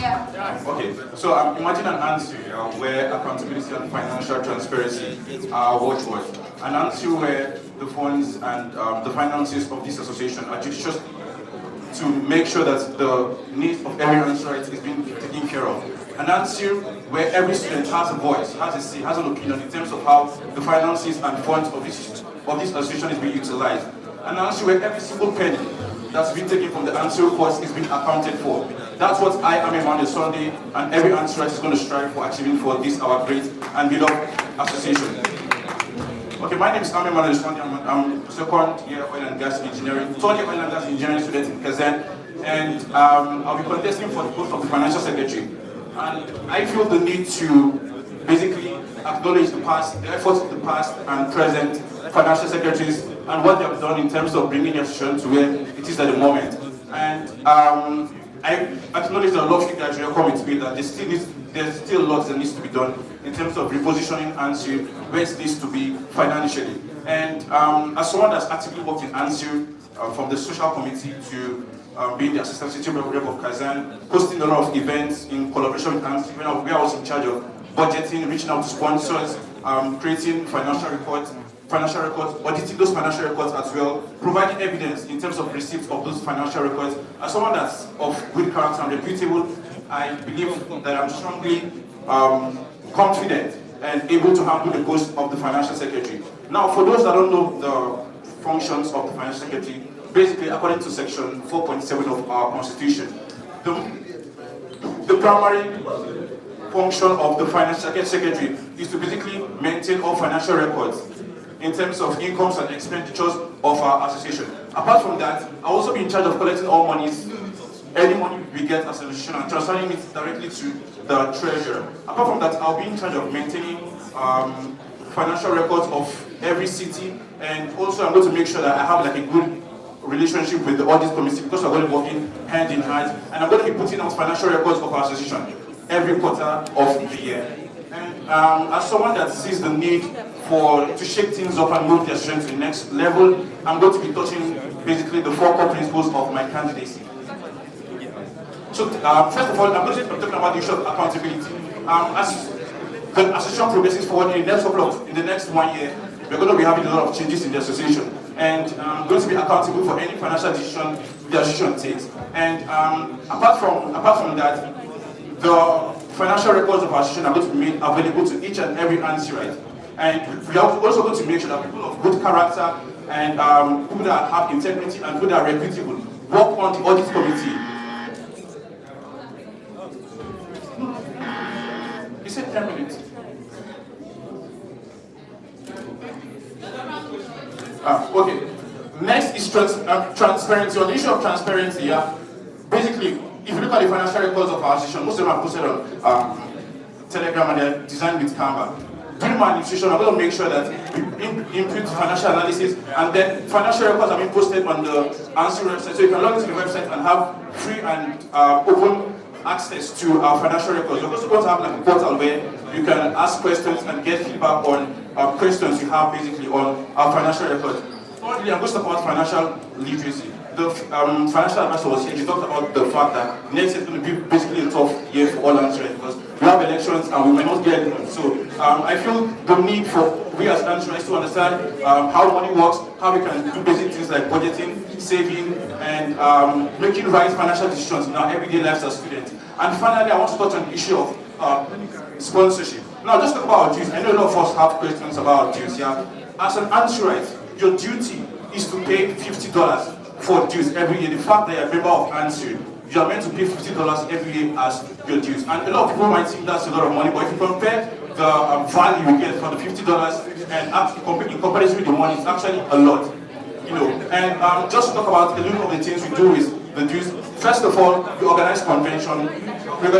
Yeah. Okay, so imagine an Anssir where accountability and financial transparency are watchword. An Anssir where the funds and the finances of this association are judicious to make sure that the needs of every Anssirite is being taken care of. An Anssir where every student has a voice, has a say, has an opinion in terms of how the finances and funds of this association is being utilized. An Anssir where every single penny that's been taken from the Anssir course is being accounted for. That's what I am Emmanuel Sunday and every Anssirite is going to strive for achieving for this our great and beloved association. Okay, my name is Emmanuel Sunday. I'm second year oil and gas engineering, third year oil and gas engineering student in Kazan, and I'll be contesting for the post of the financial secretary. And I feel the need to basically acknowledge the past, the efforts of the past and present financial secretaries and what they have done in terms of bringing the association to where it is at the moment. And I acknowledge that a lot of you guys will come with me that there's still a lot that needs to be done in terms of repositioning Anssir where it needs to be financially. And as someone that's actively worked in Anssir, from the social committee to being the assistant city rep of Kazan, hosting a lot of events in collaboration with Anssir, where I was in charge of budgeting, reaching out to sponsors, creating financial records, auditing those financial records as well, providing evidence in terms of receipts of those financial records. As someone that's of good character and reputable, I believe that I'm strongly confident and able to handle the post of the financial secretary. Now, for those that don't know the functions of the financial secretary, basically, according to section 4.7 of our constitution, the primary function of the financial secretary is to basically maintain all financial records in terms of incomes and expenditures of our association. Apart from that, I'll also be in charge of collecting all monies, any money we get as an association, and transferring it directly to the treasurer. Apart from that, I'll be in charge of maintaining financial records of every city, and also I'm going to make sure that I have like a good relationship with the audit committee because we're going to be working hand in hand, and I'm going to be putting out financial records of our association every quarter of the year. And as someone that sees the need to shake things up and move the association to the next level, I'm going to be touching basically the 4 core principles of my candidacy. So first of all, I'm going to be talking about the issue of accountability. As the association progresses forward in the next 1 year, we're going to be having a lot of changes in the association, and I'm going to be accountable for any financial decision the association takes. And apart from that, the financial records of our association are going to be made available to each and every Anssirite. And we are also going to make sure that people of good character and people that have integrity and people that are reputable work on the audit committee. You said 10 minutes. Okay. Next is transparency. On the issue of transparency, basically, if you look at the financial records of our association, most of them are posted on Telegram and they're designed with Canva. During my administration, I'm going to make sure that we input financial analysis, and then financial records are being posted on the Anssir website, so you can log into the website and have free and open access to our financial records. We're also going to have like a portal where you can ask questions and get feedback on questions you have basically on our financial records. Thirdly, I'm going to talk about financial literacy. The financial advisor was here. She talked about the fact that next year is going to be basically a tough year for all Anssir because we have elections and we might not get anything. So I feel the need for we as Anssir to understand how money works, how we can do basic things like budgeting, saving, and making right financial decisions in our everyday lives as students. And finally, I want to touch on the issue of sponsorship. Now, just talk about dues. I know a lot of us have questions about dues. Yeah, as an Anssirite, your duty is to pay $50 for dues every year. The fact that you're a member of Anssir, you are meant to pay $50 every year as your dues. And a lot of people might think that's a lot of money, but if you compare the value you get for the $50 and in comparison with the money, it's actually a lot. You know, and just to talk about a little of the things we do with the dues. First of all, we organize convention. New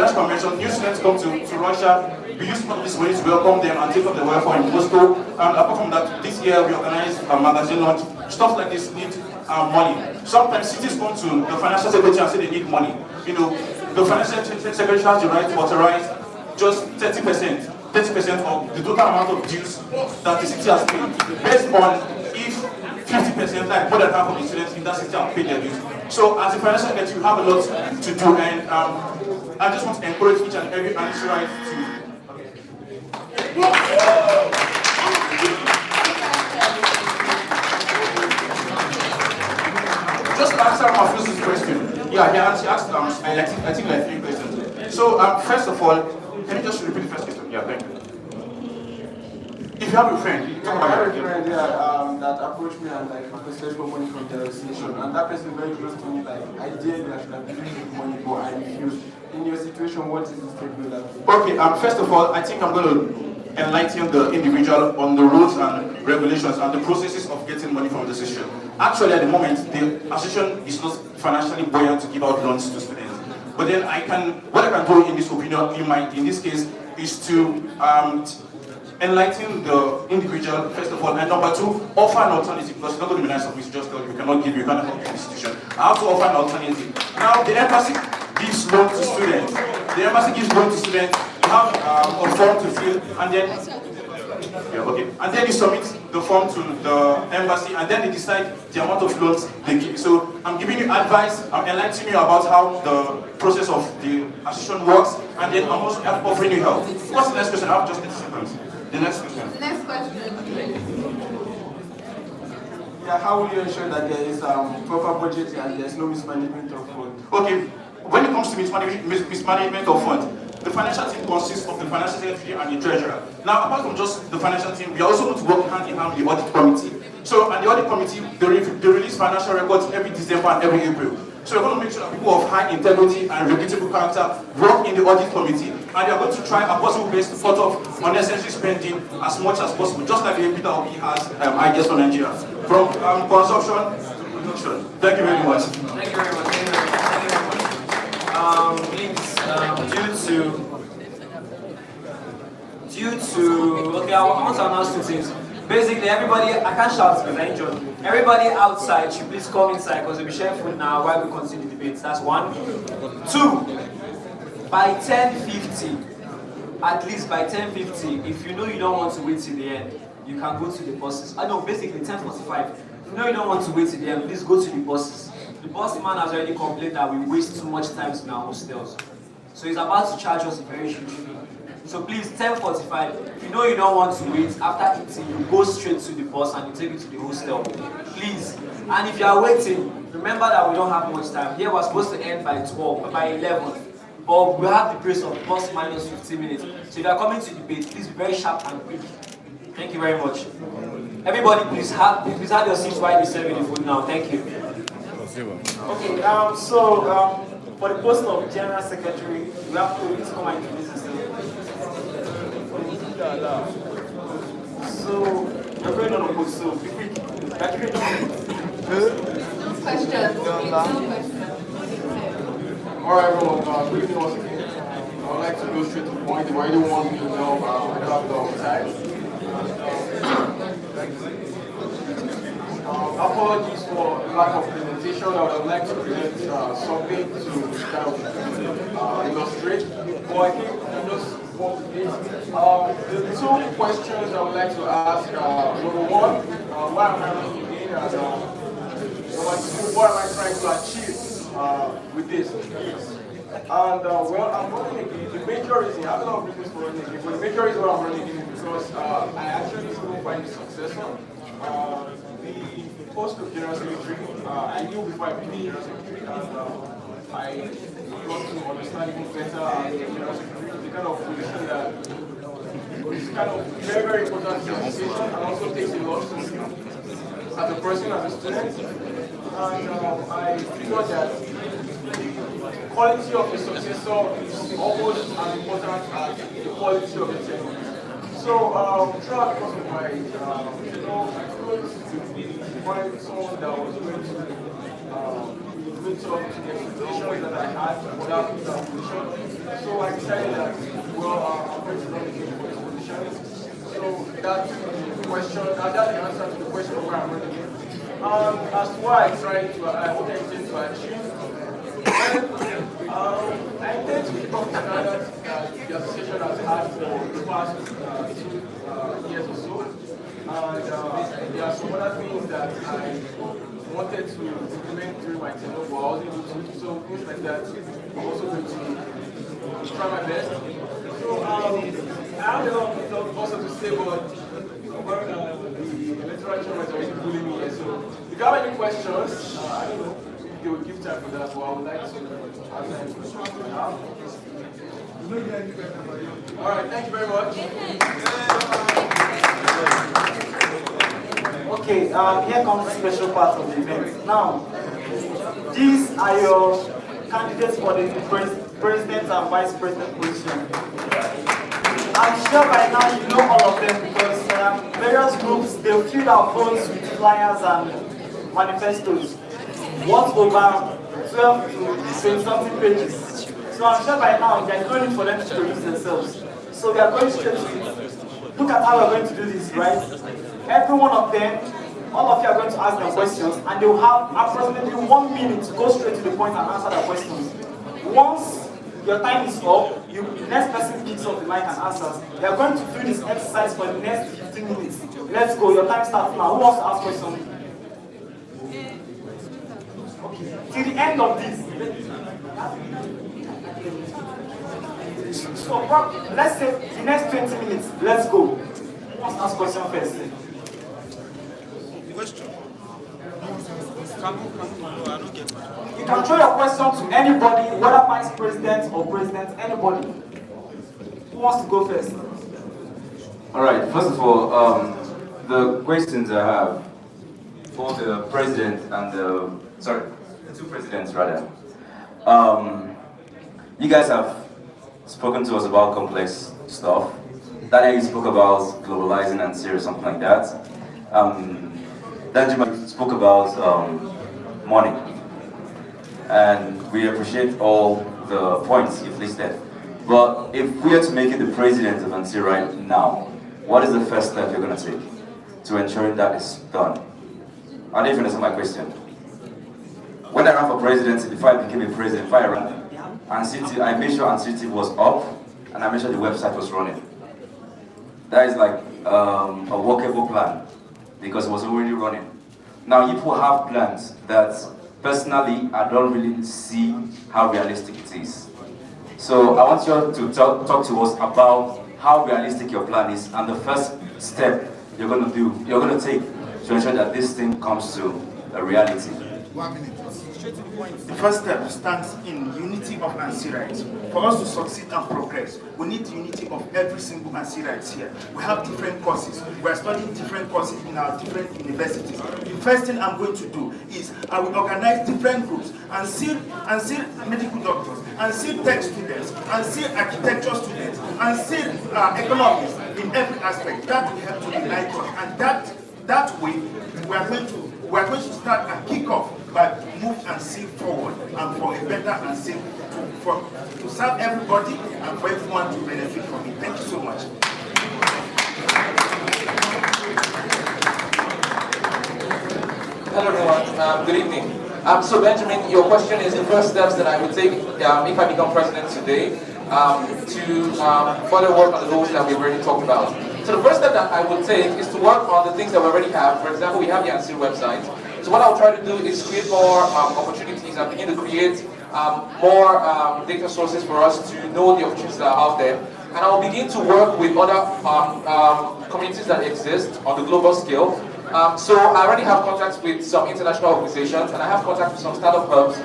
students come to Russia. We use some of this money to welcome them and take up the welfare in Moscow. And apart from that, this year we organize a magazine launch. Stuff like this need money. Sometimes cities come to the financial secretary and say they need money. You know, the financial secretary has the right to authorize just 30% of the total amount of dues that the city has paid, based on if 50%, like more than half of the students in that city have paid their dues. So as a financial secretary, you have a lot to do, and I just want to encourage each and every Anssirite to. Just to answer Mafuz's question. Yeah, she asked I think like 3 questions. So first of all, can you just repeat the first question? Yeah, thank you. If you have a friend, I have a friend that approached me and like requested for money from the association, and that person very close to me, like ideally I should have given him money, but I refused. In your situation, what is the statement? Okay, first of all, I think I'm going to enlighten the individual on the rules and regulations and the processes of getting money from the association. Actually, at the moment, the association is not financially buoyant to give out loans to students. But then what I can do in this opinion, in this case, is to enlighten the individual, first of all, and number 2, offer an alternative, because it's not going to be nice of me to just tell you, we cannot give you, kind of institution. I have to offer an alternative. Now, the embassy gives loan to students. The embassy gives loan to students. You have a form to fill, and then and then you submit the form to the embassy, and then they decide the amount of loans they give. So I'm giving you advice, I'm enlightening you about how the process of the association works, and then I'm also offering you help. What's the next question? I have just 30 seconds. The next question. Next question. Yeah, how will you ensure that there is proper budgeting and there's no mismanagement of funds? Okay, when it comes to mismanagement of funds, the financial team consists of the financial secretary and the treasurer. Now, apart from just the financial team, we are also going to work hand in hand with the audit committee. So, and the audit committee, they release financial records every December and every April. So we're going to make sure that people of high integrity and reputable character work in the audit committee, and we are going to try a possible base to cut off unnecessary spending as much as possible, just like the Peter Obi has ideas for Nigeria. From consumption to production. Thank you very much. Thank you very much. Okay, I want to announce 2 things. Basically, everybody, I can't shout because I enjoy. Everybody outside should please come inside because we'll be sharing food now while we continue the debate. That's 1. 2, by 10:50, at least by 10:50, if you know you don't want to wait till the end, you can go to the buses. I know, basically 10:45. If you know you don't want to wait till the end, please go to the buses. The bus man has already complained that we waste too much time in our hostels. So he's about to charge us a very huge fee. So please, 10:45, if you know you don't want to wait, after eating, you go straight to the bus and you take it to the hostel. Please. And if you are waiting, remember that we don't have much time. Here we're supposed to end by 12, by 11. But we have the grace of plus minus 15 minutes. So if you are coming to debate, please be very sharp and quick. Thank you very much. Everybody, please have your seats while they serve the food now. Thank you. Okay, for the post of General Secretary, we have to come and introduce ourselves. So, we're going on a post, so be quick. Questions. Alright, everyone, good evening once again. I would like to go straight to the point. If anyone wants me to know, I don't have the time. Apologies for lack of presentation. I would like to present something to kind of illustrate. But I think just for today, the 2 questions I would like to ask, number 1, why am I running again? and number two, what am I trying to achieve with this? And well, I'm running again. The major reason, I have a lot of reasons for running again, but the major reason why I'm running again is because I actually still find a successor. The post of General Secretary, I knew before I became General Secretary, and I got to understand even better as General Secretary, the kind of position that is kind of very, very important to the association and also takes a lot to you as a person, as a student. And I figured that the quality of the successor is almost as important as the quality of the tenure. So throughout the course of my, I couldn't find someone that was going to meet up to the expectations that I had for that position. So I decided that, well, I'm going to run again for this position. So that's the question, that's the answer to the question of where I'm running again. As to what I try to, what I intend to achieve, I intend to keep up the standards that the association has had for the past 2 years or so. And there are some other things that I wanted to implement during my tenure, but I wasn't able to. So things like that, I'm also going to try my best. So I have a lot of stuff also to say, but the electoral chairman is already bullying me here. So if you have any questions, I don't know if they will give time for that, but I would like to answer any questions you have. All right, thank you very much. Okay, here comes the special part of the event. Now, these are your candidates for the president and vice president position. I'm sure by now you know all of them because various groups, they filled out votes with flyers and manifestos. What over 12 to 20 something pages. So I'm sure by now they're going for them to produce themselves. So we are going straight to it. Look at how we're going to do this, right? Every one of them, all of you are going to ask them questions and they will have approximately 1 minute to go straight to the point and answer their questions. Once your time is up, the next person picks up the mic and answers. We are going to do this exercise for the next 15 minutes. Let's go, your time starts now. Who wants to ask questions? Okay, till the end of this. So let's say the next 20 minutes, let's go. Who wants to ask question first? Question. You can throw your question to anybody, whether vice president or president, anybody. Who wants to go first? Alright, first of all, the questions I have for the president and the two presidents rather. You guys have spoken to us about complex stuff. Daniel, you spoke about globalizing Anssir or something like that. Danjuma spoke about money. And we appreciate all the points you've listed. But if we are to make it the president of Anssir right now, what is the first step you're going to take to ensuring that it's done? I don't even understand my question. When I ran for presidency, before I became a president, before I ran, I made sure Anssir was up, and I made sure the website was running. That is like a workable plan, because it was already running. Now, you people have plans that, personally, I don't really see how realistic it is. So I want you to talk to us about how realistic your plan is, and the first step you're going to take to ensure that this thing comes to a reality. 1 minute. The first step stands in unity of Anssirites. For us to succeed and progress, we need the unity of every single Anssirites here. We have different courses. We are studying different courses in our different universities. The first thing I'm going to do is I will organize different groups. Anssir medical doctors, Anssir tech students, Anssir architecture students, Anssir economists in every aspect. That will help to unite us. And that way, we are going to start and kick off by move Anssir forward and for a better Anssir to serve everybody and for everyone to benefit from it. Thank you so much. Hello everyone, good evening. So Benjamin, your question is the first steps that I would take if I become president today to further work on the goals that we've already talked about. So the first step that I would take is to work on the things that we already have. For example, we have the Anssir website. So what I'll try to do is create more opportunities and begin to create more data sources for us to know the opportunities that are out there. And I'll begin to work with other communities that exist on the global scale. So I already have contacts with some international organizations, and I have contacts with some startup hubs.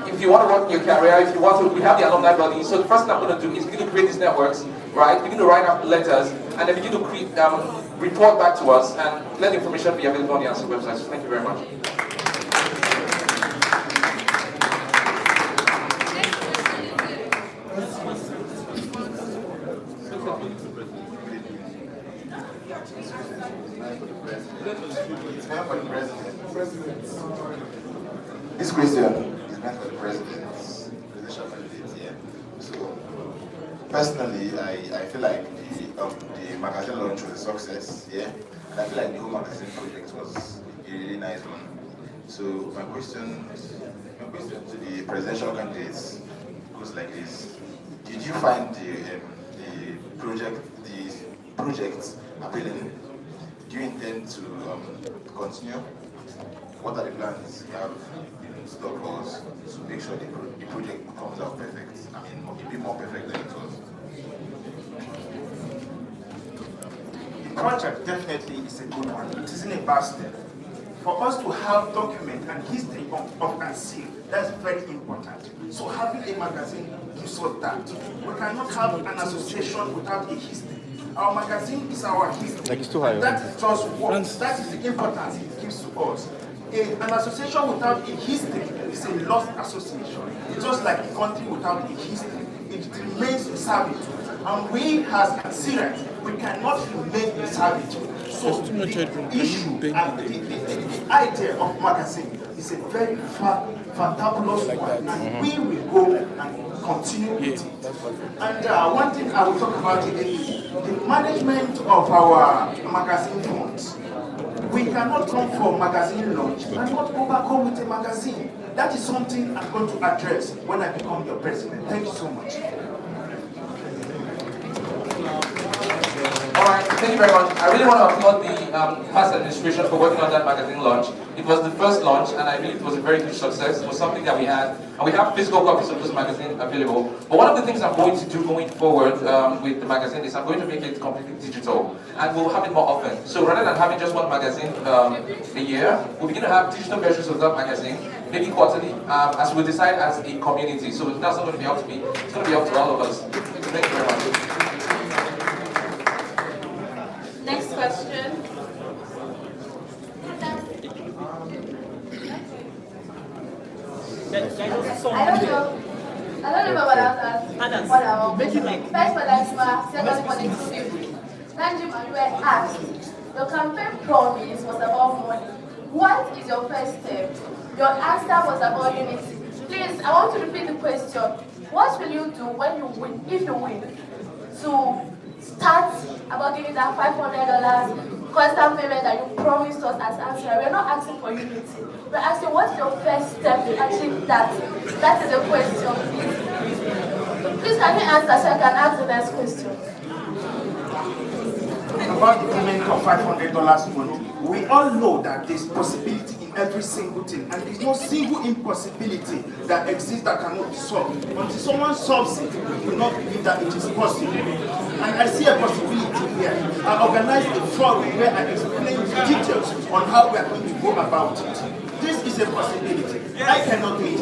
If you want to work in your career, if you want to, we have the alumni body. So the first thing I'm going to do is begin to create these networks, right? Begin to write up letters, and then begin to create, report back to us, and let the information be available on the Anssir website. So thank you very much. It's meant for the president. This question is meant for the president's presidential candidate, yeah. So, personally, I feel like the magazine launch was a success, yeah. And I feel like the whole magazine project was a really nice one. So, my question to the presidential candidates goes like this: did you find the project appealing? Do you intend to continue? What are the plans you have in store for us to make sure the project comes out perfect? I mean, a bit more perfect than it was. The project definitely is a good one. It isn't a bad step. For us to have document and history of Anssir, that's very important. So having a magazine gives us that. We cannot have an association without a history. Our magazine is our history. Like it's too high. That is just what. That is the importance it gives to us. An association without a history is a lost association. It's just like a country without a history. It remains a servitude. And we as Anssirians, we cannot remain a servitude. So the issue and the idea of magazine is a very fantabulous one. And we will go and continue with it. And one thing I will talk about is the management of our magazine funds. We cannot come for magazine launch and not go back home with a magazine. That is something I'm going to address when I become your president. Thank you so much. Alright, thank you very much. I really want to applaud the past administration for working on that magazine launch. It was the first launch, and I believe it was a very huge success. It was something that we had, and we have physical copies of this magazine available. But one of the things I'm going to do going forward with the magazine is I'm going to make it completely digital, and we'll have it more often. So rather than having just one magazine a year, we'll begin to have digital versions of that magazine, maybe quarterly, as we decide as a community. So that's not going to be up to me, it's going to be up to all of us. So thank you very much. Next question. I don't know what else what I want. First for Najma, second for the two people. Najma, you were asked, your campaign promise was about money. What is your first step? Your answer was about unity. Please, I want to repeat the question. What will you do when you win, if you win, to start about giving that $500 constant payment that you promised us as Anssir? We're not asking for unity. We're asking what's your first step to achieve that? That is the question, please. Please, can you answer so I can ask the next question? About the payment of $500 monthly, we all know that there's possibility in every single thing, and there's no single impossibility that exists that cannot be solved. Until someone solves it, we will not believe that it is possible. And I see a possibility here. I organized a forum where I explain details on how we are going to go about it. This is a possibility. I cannot do it.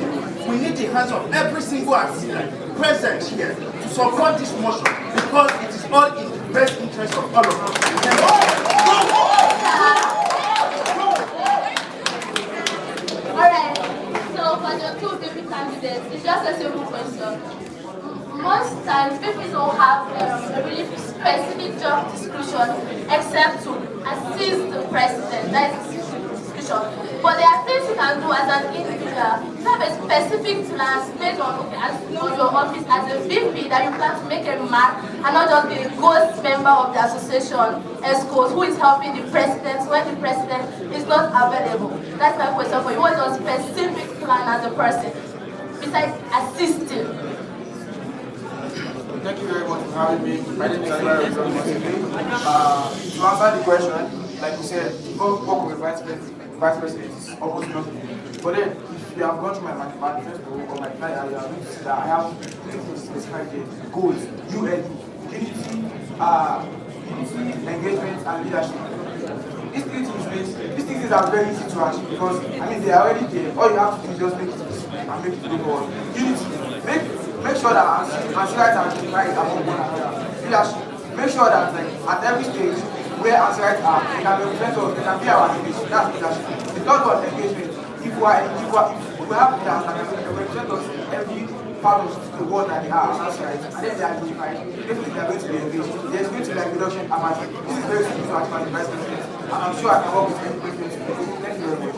We need the hands of every single Anssir present here to support this motion, because it is all in the best interest of all of us. Alright, so for the two baby candidates, it's just a simple question. Most times, people don't have a really specific job description except to assist the president. That is description. But there are things you can do as an individual. You have a specific plan based on, okay, as you know your office as a VP, that you plan to make a mark and not just be a ghost member of the association, ESCOs, who is helping the president when the president is not available. That's my question for you. What is your specific plan as a person besides assisting? Thank you very much for having me. My name is Anssir. To answer the question, like you said, go work with vice president is almost nothing. But then, if you have gone to my manifesto or my plan, you have noticed that I have three things specified there: goals, unity, engagement, and leadership. These things are very easy to achieve because they are already there. All you have to do is just make it visible and make it go forward. Unity, make sure that Anssirites are unified among one another. Leadership, make sure that at every stage where Anssirites are, they can represent us, they can be our image. That's leadership. The third one, engagement. If we have leaders that can represent us in every part of the world that they are Anssirites, and then they are unified, definitely they are going to be engaged. There's going to be reduction capacity. This is very simple to achieve as a vice president. And I'm sure I can work with any president. Thank you very much.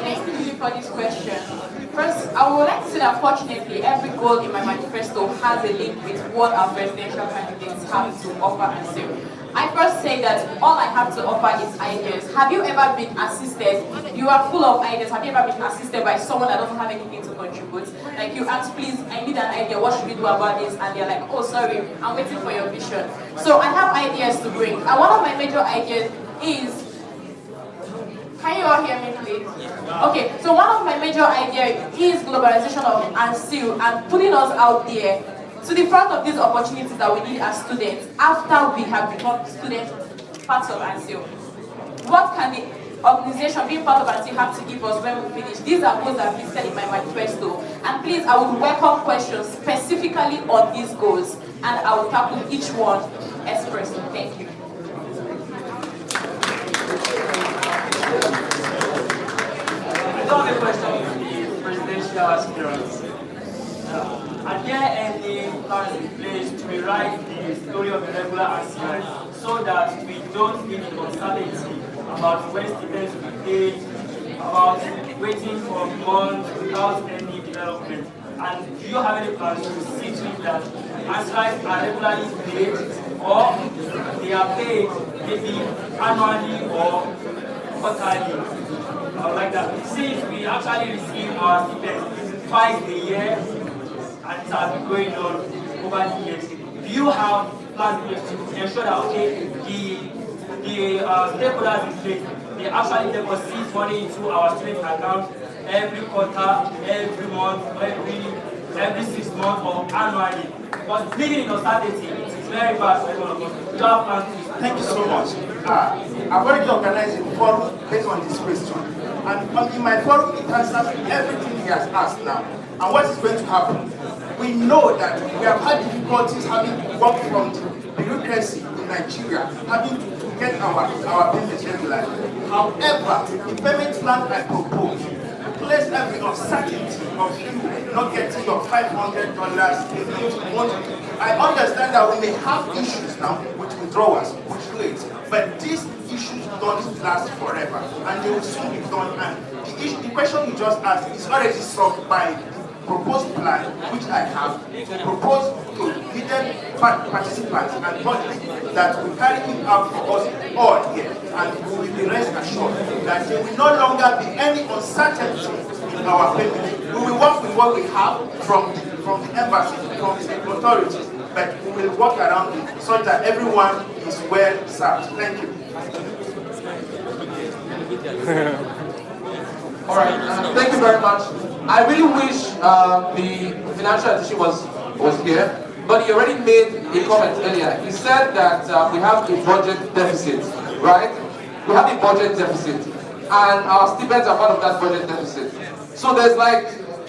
Thank you for this question. First, I would like to say that fortunately, every goal in my manifesto has a link with what our presidential candidates have to offer Anssir. I first say that all I have to offer is ideas. Have you ever been assisted? You are full of ideas. Have you ever been assisted by someone that doesn't have anything to contribute? Like you ask, please, I need an idea. What should we do about this? And they're like, oh, sorry, I'm waiting for your vision. So I have ideas to bring. And one of my major ideas is, can you all hear me, please? Okay, so one of my major ideas is globalization of Anssir and putting us out there to the front of these opportunities that we need as students after we have become students, parts of Anssir. What can the organization being part of Anssir have to give us when we finish? These are goals that I've listed in my manifesto. And please, I would welcome questions specifically on these goals, and I will tackle each one expressly. Thank you. I don't have a question for the presidential aspirants. Are there any plans in place to rewrite the story of the regular Anssir so that we don't get uncertainty about when students will be paid, about waiting for months without any development? And do you have any plans to see to it that Anssirites are regularly paid, or they are paid maybe annually or quarterly? I would like that. Since we actually receive our stipends twice a year, and it has been going on over the years, do you have plans to ensure that, okay, the stakeholders in place, they actually deposit money into our student account every quarter, every month, every 6 months, or annually? Because living in uncertainty is very bad for everyone of us. Do you have plans to? Thank you so much. I've already organized a forum based on this question. And in my forum, it answers everything he has asked now. And what is going to happen? We know that we have had difficulties having work from the bureaucracy in Nigeria, having to get our payments regularly. However, the payment plan I propose place every uncertainty of you not getting your $500 in month. I understand that we may have issues now with withdrawals, with rates, but these issues don't last forever, and they will soon be done. And the question you just asked is already solved by the proposed plan, which I have proposed to needed participants and public that will carry it out for us all here, and we will be rest assured that there will no longer be any uncertainty in our payment. We will work with what we have from the embassy, from the state authorities, but we will work around it so that everyone is well served. Thank you. All right, thank you very much. I really wish the financial edition was here, but he already made a comment earlier. He said that we have a budget deficit, right? We have a budget deficit, and our stipends are part of that budget deficit. So there's like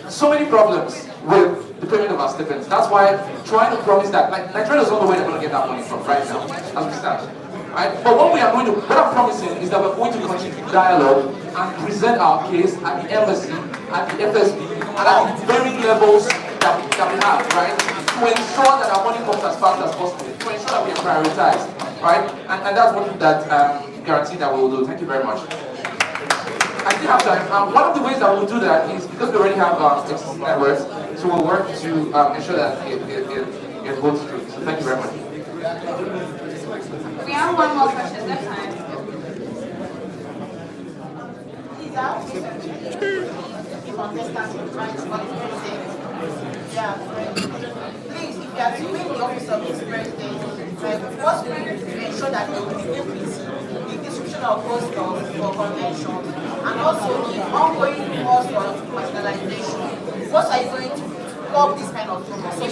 so many problems with the payment of our stipends. That's why trying to promise that, like, Nigeria is not the way they're going to get that money from right now, as we start. Right? But what I'm promising is that we're going to continue dialogue and present our case at the embassy, at the FSB, and at the varying levels that we have, right? To ensure that our money comes as fast as possible, to ensure that we are prioritized, right? And that's what that guarantee that we will do. Thank you very much. I still have time. One of the ways that we'll do that is because we already have existing networks, so we'll work to ensure that it goes through. So thank you very much. We have one more question this time. Is that? the contestants will try to president. Yeah, please, if you are to win the office of this president, first we need to ensure that there will be equity, the distribution of posters for conventions, and also the ongoing cost of marginalization. What are you going to do to curb this kind of problem? So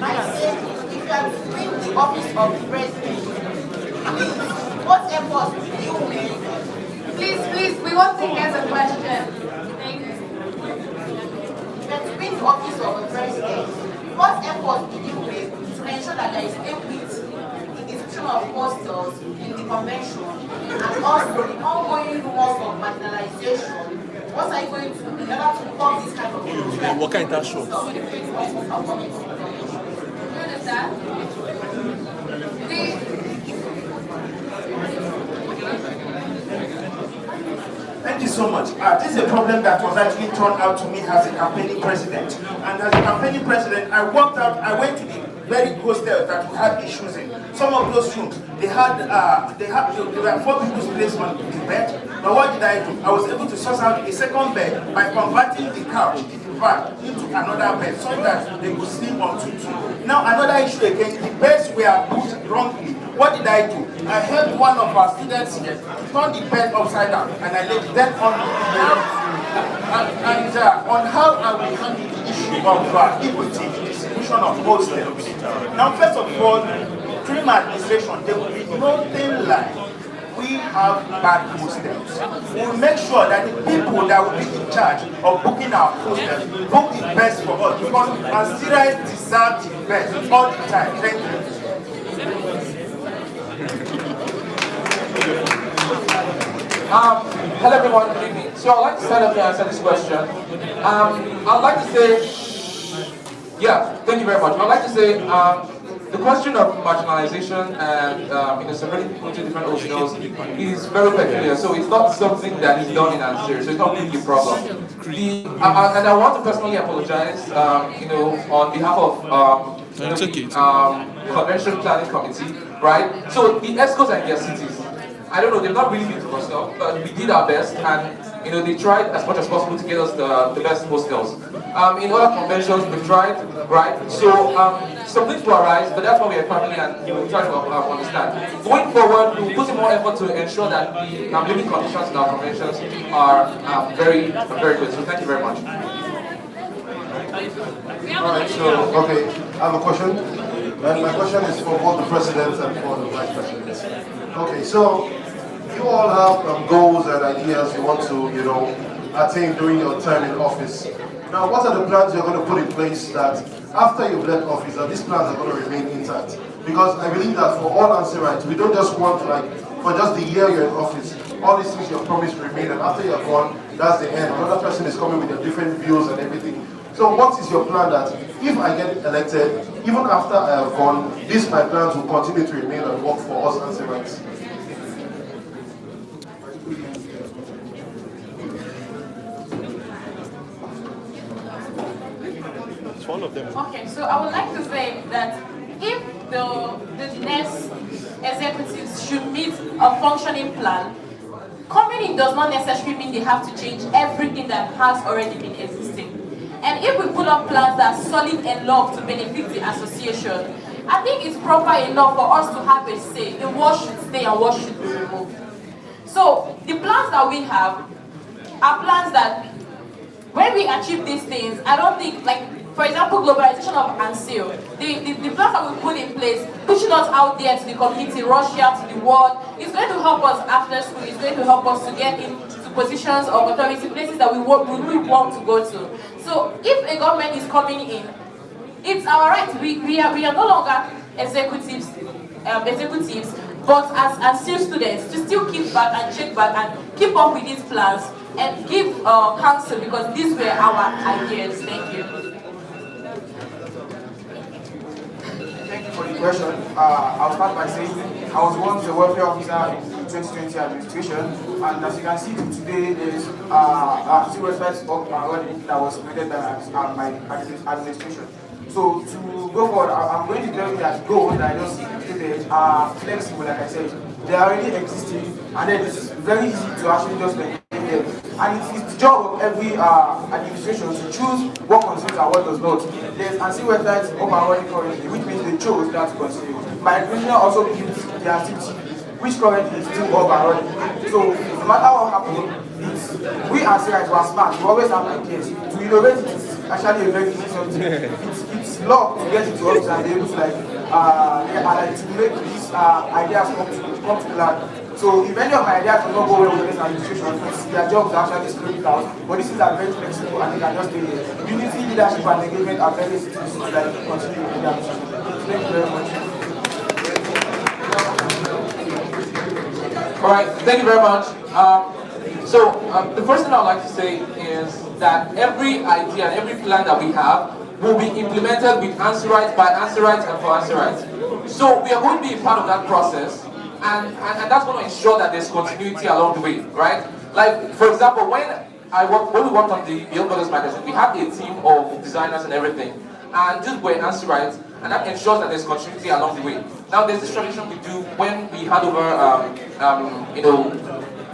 I say, if you are to win the office of president, please, what efforts will you make? Please, we want to hear the question. Thank you. To win the office of president, what efforts will you make to ensure that there is equity in the distribution of posters in the convention and also the ongoing rumors of marginalization? What are you going to do in order to curb this kind of thing? What kind of show? You understand? Thank you so much. This is a problem that was actually thrown out to me as a campaigning president. And as a campaigning president, I went to the very hostels that we had issues in. Some of those rooms, there were 4 people's place on the bed. But what did I do? I was able to source out a second bed by converting the couch into another bed so that they could sleep on 2-2. Now another issue again, the beds were put wrongly. What did I do? I helped one of our students here turn the bed upside down and I laid them on on how I will handle the issue of equity, distribution of hostels. Now first of all, during my administration, there will be nothing like we have bad hostels. We will make sure that the people that will be in charge of booking our hostels book the best for us because Anssir deserve the best all the time. Thank you. Hello everyone, good evening. So I'd like to stand up and answer this question. I'd like to say, thank you very much. I'd like to say the question of marginalization and separating people into different hostels is very peculiar. So it's not something that is done in Anssir, so it's not really a problem. And I want to personally apologize, on behalf of the Convention Planning Committee, right? So the ESCOs and their cities, I don't know, they've not really been to hostel, but we did our best, and they tried as much as possible to get us the best hostels. In other conventions, we've tried, right? So some things will arise, but that's why we are family, and we'll try to understand. Going forward, we'll put in more effort to ensure that the living conditions in our conventions are very, very good. So thank you very much. Alright, so, okay, I have a question. And my question is for both the presidents and for the vice presidents. Okay, so you all have goals and ideas you want to, attain during your time in office. Now, what are the plans you're going to put in place that after you've left office, that these plans are going to remain intact? Because I believe that for all Anssirites, we don't just want for just the year you're in office, all these things you've promised remain, and after you're gone, that's the end. Another person is coming with their different views and everything. So what is your plan that if I get elected, even after I have gone, these my plans will continue to remain and work for us Anssirites? All of them. Okay, so I would like to say that if the next executives should meet a functioning plan, coming in does not necessarily mean they have to change everything that has already been existing. And if we put up plans that are solid enough to benefit the association, I think it's proper enough for us to have a say in what should stay and what should be removed. So the plans that we have are plans that when we achieve these things, I don't think, for example, globalization of Anssir, the plans that we put in place, pushing us out there to the community, Russia, to the world, is going to help us after school, it's going to help us to get into positions of authority, places that we really want to go to. So if a government is coming in, it's our right. We are no longer executives, but as Anssir students, to still keep back and check back and keep up with these plans and give counsel, because these were our ideas. Thank you. Thank you for the question. I'll start by saying I was once a welfare officer in 2020 administration, and as you can see today, there is a Anssir website audit that was created by my administration. So to go forward, I'm going to tell you that goals that I just stated are flexible, like I said. they are already existing, and then it's very easy to actually just maintain them. And it's the job of every administration to choose what continues and what does not. There's Anssir websites up and running currently, which means they chose that to continue. My administration also built the Anssir TV, which currently is still up and running. So no matter what happens, we Anssirites were smart. We always have ideas. To innovate it is actually a very easy something. It's luck to get into office and be able to to make these ideas come to land. So if any of my ideas do not go well with this administration, it's their job to actually scrape it out. But this is very flexible and they can just stay here. Unity, leadership, and engagement are very easy to continue with the administration. Thank you very much. All right, thank you very much. The first thing I'd like to say is that every idea and every plan that we have will be implemented with Anssirites, by Anssirites, and for Anssirites. So we are going to be a part of that process, and that's going to ensure that there's continuity along the way, right? Like, for example, when we worked on the Young Brothers magazine, we had a team of designers and everything, and these were Anssirites, and that ensures that there's continuity along the way. Now, there's this tradition we do when we hand over,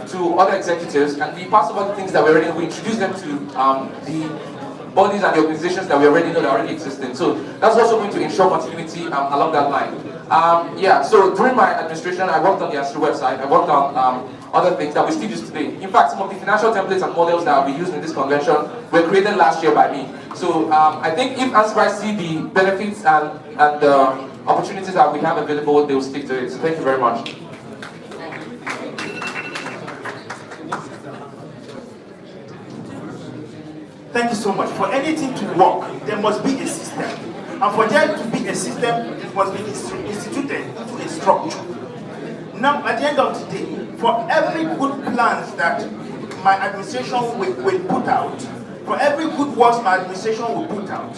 to other executives, and we pass over the things that we already know. We introduce them to the bodies and the organizations that we already know that already existing. So that's also going to ensure continuity along that line. So during my administration, I worked on the Anssir website. I worked on other things that we still use today. In fact, some of the financial templates and models that we used in this convention were created last year by me. So I think if Anssirites see the benefits and the opportunities that we have available, they will stick to it. So thank you very much. Thank you so much. For anything to work, there must be a system. And for there to be a system, it must be instituted into a structure. Now, at the end of the day, for every good plans that my administration will put out, for every good works my administration will put out,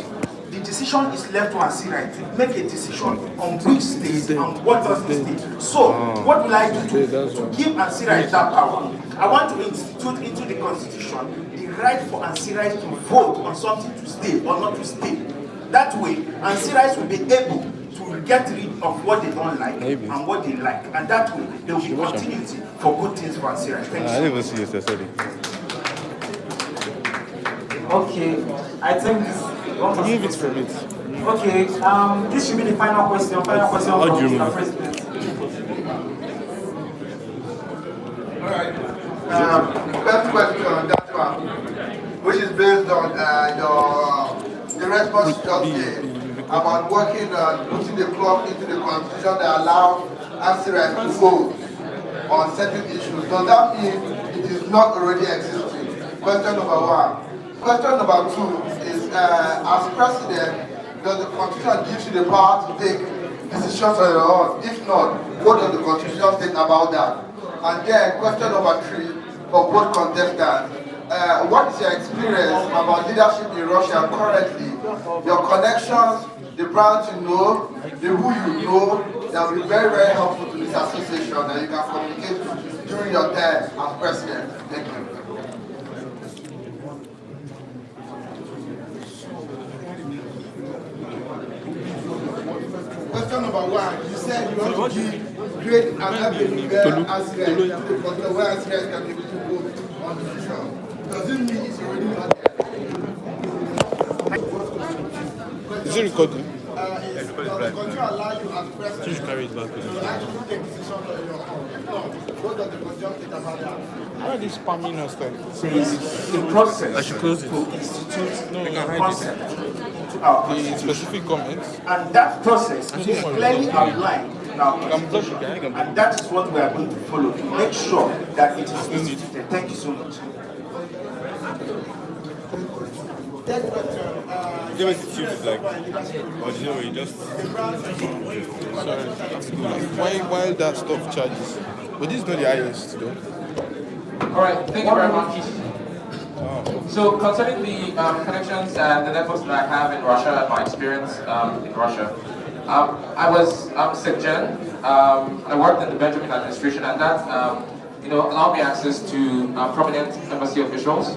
the decision is left to Anssir to make a decision on which state and what doesn't state. So, what will I do to give Anssir that power? I want to institute into the constitution the right for Anssir to vote on something to stay or not to stay. That way, Anssir will be able to get rid of what they don't like and what they like. And that way, there will be continuity for good things for Anssir. Thank you. I never see you yesterday. Okay, I think this... Move it from it. Okay, this should be the final question. Final question from Mr. President. Alright. First question, that one, which is based on the response you just gave about working on putting the clock into the constitution that allows Anssir to vote on certain issues. Does that mean it is not already existing? Question number one. Question number two is, as president, does the constitution give you the power to take decisions on your own? If not, what does the constitution state about that? And then question number three, for both contestants, what is your experience about leadership in Russia currently? Your connections, the brands you know, the who you know, that will be very, very helpful to this association that you can communicate during your time as president. Thank you. Question number one, you said you want to create an avenue where Anssir to the content where Anssir can be able to vote on decision. Does it mean it's already not there? Is it recording? Does the country allow you as president Please carry it back with to actually take decisions on your own? If not, what does the constitution state about that? Why are they spamming us like? It's the process. I should close it. To institute No, concept to our the specific comments. And that process is clearly outlined in our I'm blushing. and that is what we are going to follow to make sure that it is instituted. Thank you so much. Third question, The institute is like, or you know, you just. Sorry, why that stuff charges? But this is not the highest, though. All right, thank you very much. So concerning the connections and the networks that I have in Russia and my experience in Russia, I was SecGen. I worked in the Benjamin administration, and that allowed me access to prominent embassy officials,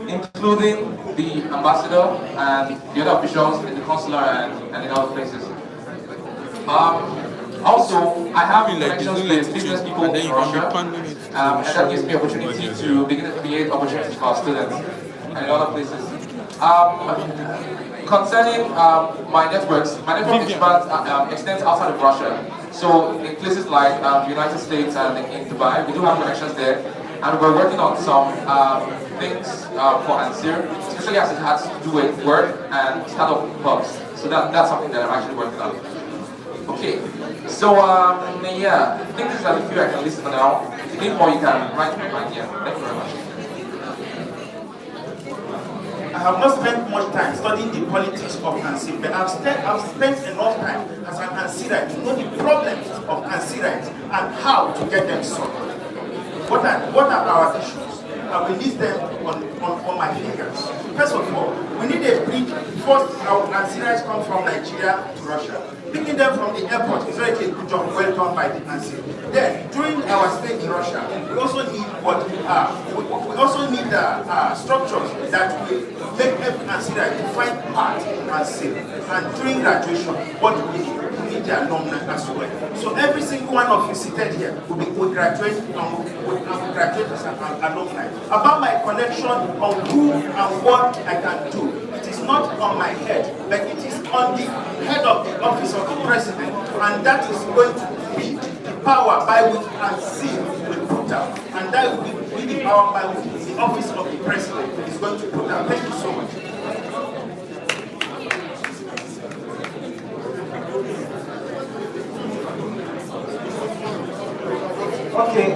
including the ambassador and the other officials in the consular and in other places. Also, I have Feel like connections it's with only business teaching, people and then in you can be Russia, pandering it. and that gives me opportunity to begin to create opportunities for our students and in other places. Concerning my network extends outside of Russia. So in places like the United States and in Dubai, we do have connections there. And we're working on some things for Anssir, especially as it has to do with work and startup hubs. So that's something that I'm actually working on. Okay, so yeah, I think these are the few I can list for now. If you need more, you can write me my yeah. Thank you very much. I have not spent much time studying the politics of Anssir, but I've spent enough time as an Anssirite to know the problems of Anssirites and how to get them solved. What are our issues? I will list them on my fingers. First of all, we need a bridge. First, our Anssirites come from Nigeria to Russia. Picking them from the airport is already a good job well done by the Anssir. Then, during our stay in Russia, we also need structures that will make every Anssirite to find part and safe. And during graduation, what do we need? We need the alumni as well. So every single one of you seated here will graduate and will graduate as an alumni. About my connection on who and what I can do, it is not on my head, but it is on the head of the office of the president, and that is going to be the power by which Anssir will put out, and that will be the power by which the office of the president is going to put out. Thank you so much. Okay,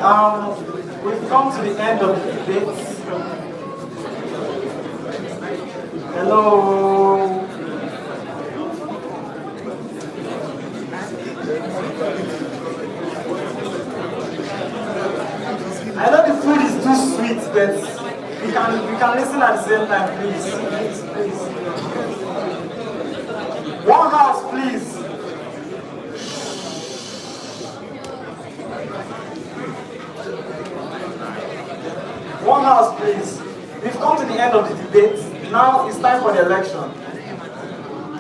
we've come to the end of the debate. Hello. I know the food is too sweet, but we can listen at the same time, please. Please. One house, please. One house, please. We've come to the end of the debate. Now it's time for the election.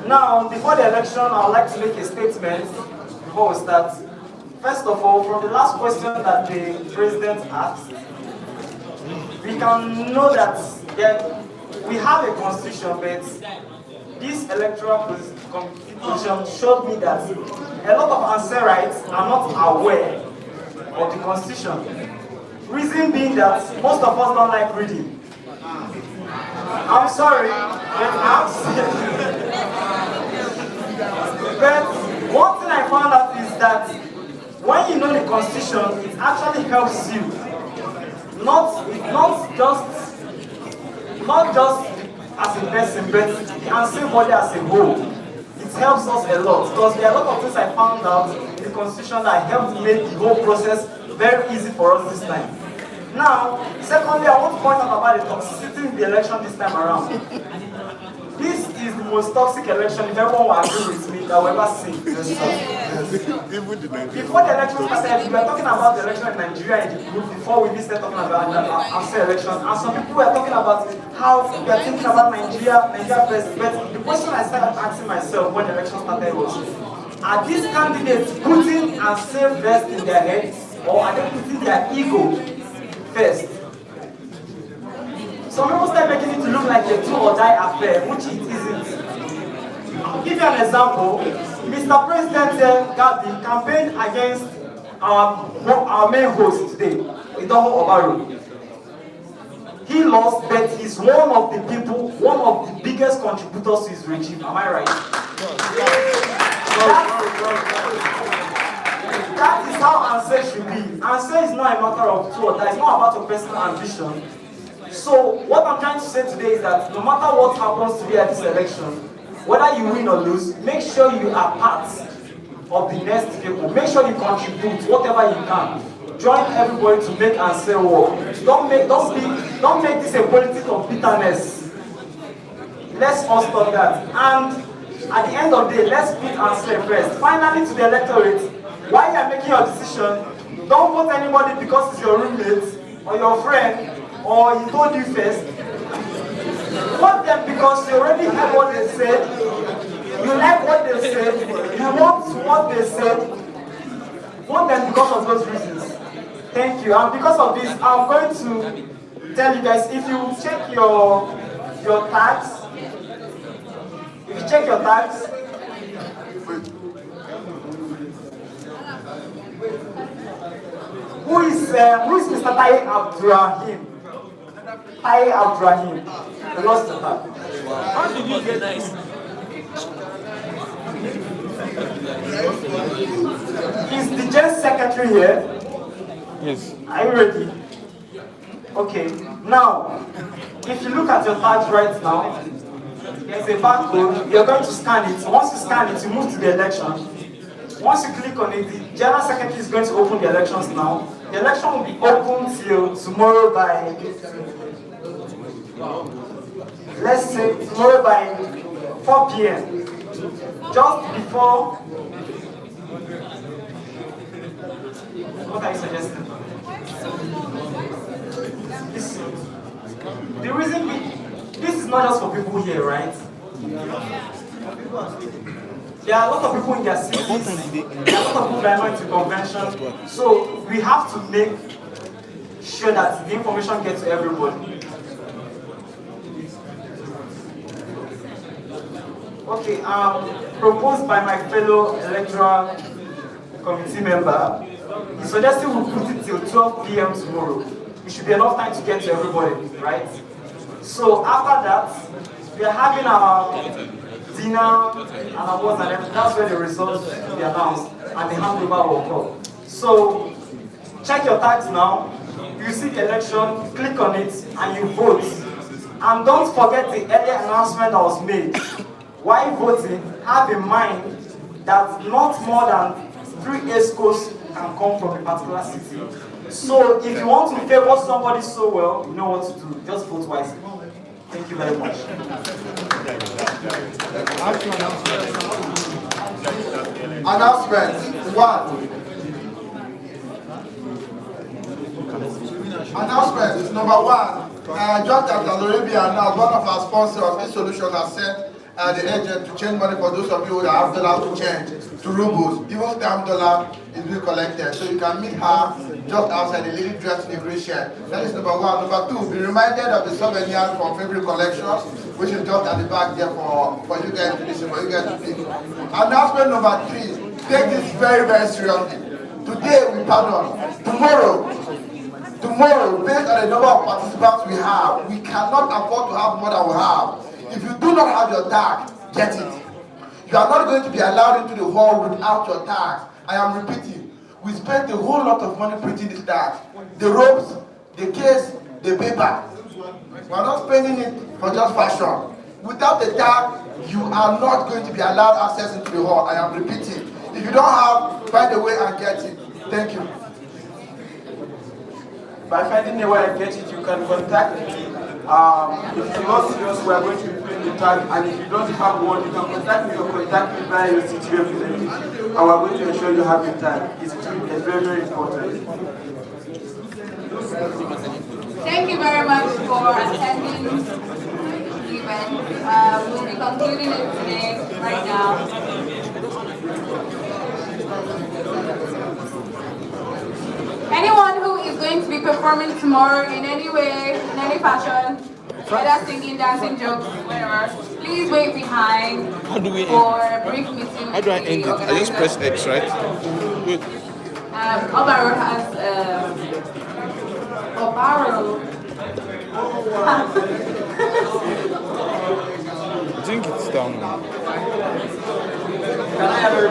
Now, before the election, I would like to make a statement before we start. First of all, from the last question that the president asked, we can know that we have a constitution, but this electoral position showed me that a lot of Anssirites are not aware of the constitution. Reason being that most of us don't like reading. I'm sorry, but one thing I found out is that when you know the constitution, it actually helps you. Not just as a person, but the Anssir body as a whole. It helps us a lot because there are a lot of things I found out in the constitution that helped make the whole process very easy for us this time. Now, secondly, I want to point out about the toxicity in the election this time around. This is the most toxic election, if everyone will agree with me, that we've ever seen. Before the election started, we were talking about the election in Nigeria in the group before we started talking about the Anssir election. And some people were talking about how we are thinking about Nigeria first. But the question I started asking myself when the election started was, are these candidates putting Anssir first in their heads, or are they putting their ego first? Some people start making it to look like a do or die affair, which it isn't. I'll give you an example. Mr. President Gabi campaigned against our main host today, Idoho Obaro. He lost, but he's one of the people, one of the biggest contributors to his regime. Am I right? That is how Anssir should be. Anssir is not a matter of two or die. It's not about your personal ambition. So what I'm trying to say today is that no matter what happens today at this election, whether you win or lose, make sure you are part of the next people. Make sure you contribute whatever you can. Join everybody to make Anssir work. Don't make this a politics of bitterness. Let's all stop that. And at the end of the day, let's put Anssir first. Finally, to the electorate, while you are making your decision, don't vote anybody because it's your roommate or your friend or he told you first. Vote them because you already heard what they said, you like what they said, you want what they said, vote them because of those reasons. Thank you. And because of this, I'm going to tell you guys, if you check your tags, who is Mr. Taye Abdurrahim? Taye Abdurrahim. I lost the tag. How did you get nice? Is the Gen Secretary here? Yes. Are you ready? Okay. Now, if you look at your tags right now, there's a barcode. You're going to scan it. Once you scan it, you move to the election. Once you click on it, the General Secretary is going to open the elections now. The election will be open till tomorrow by, let's say tomorrow by 4 p.m. Just before. What are you suggesting? The reason this is not just for people here, right? There are a lot of people in their cities. There are a lot of people that are not to convention. So we have to make sure that the information gets to everybody. Okay, proposed by my fellow electoral committee member, he suggested we put it till 12 p.m. tomorrow. It should be enough time to get to everybody, right? So after that, we are having our dinner and awards, and that's where the results will be announced and the handover will come. So check your tags now. You see the election, click on it, and you vote. And don't forget the earlier announcement that was made. While voting, have in mind that not more than 3 ESCOs can come from a particular city. So if you want to favor somebody so well, you know what to do. Just vote wisely. Thank you very much. Announcement 1. Announcement is number 1. Just as has already been announced, one of our sponsors, this solution has sent the agent to change money for those of you that have dollars to change to rubles. Even stamp dollar is being collected. So you can meet her just outside the lady dressed in a green shirt. That is number 1. Number 2, be reminded of the souvenir from February collections, which is just at the back there for you guys to listen, for you guys to pick. Announcement number 3, take this very, very seriously. Today we pardon. Tomorrow, based on the number of participants we have, we cannot afford to have more than we have. If you do not have your tag, get it. You are not going to be allowed into the hall without your tag. I am repeating. We spent a whole lot of money printing this tag. The ropes, the case, the paper. We are not spending it for just fashion. Without the tag, you are not going to be allowed access into the hall. I am repeating. If you don't have, find a way and get it. Thank you. By finding a way to get it, you can contact me. If you're not serious, we are going to print the tag, and if you don't have one, you can contact me or contact me via your city representative. And we are going to ensure you have the tag. It's very, very important. Thank you very much for attending the event. We'll be concluding it today, right now. Anyone who is going to be performing tomorrow in any way, in any fashion, whether singing, dancing, jokes, whatever, please wait behind for a brief meeting. How do I end it? I just press X, right? Good. Obaro has Obaro. I think it's down now. Can I have a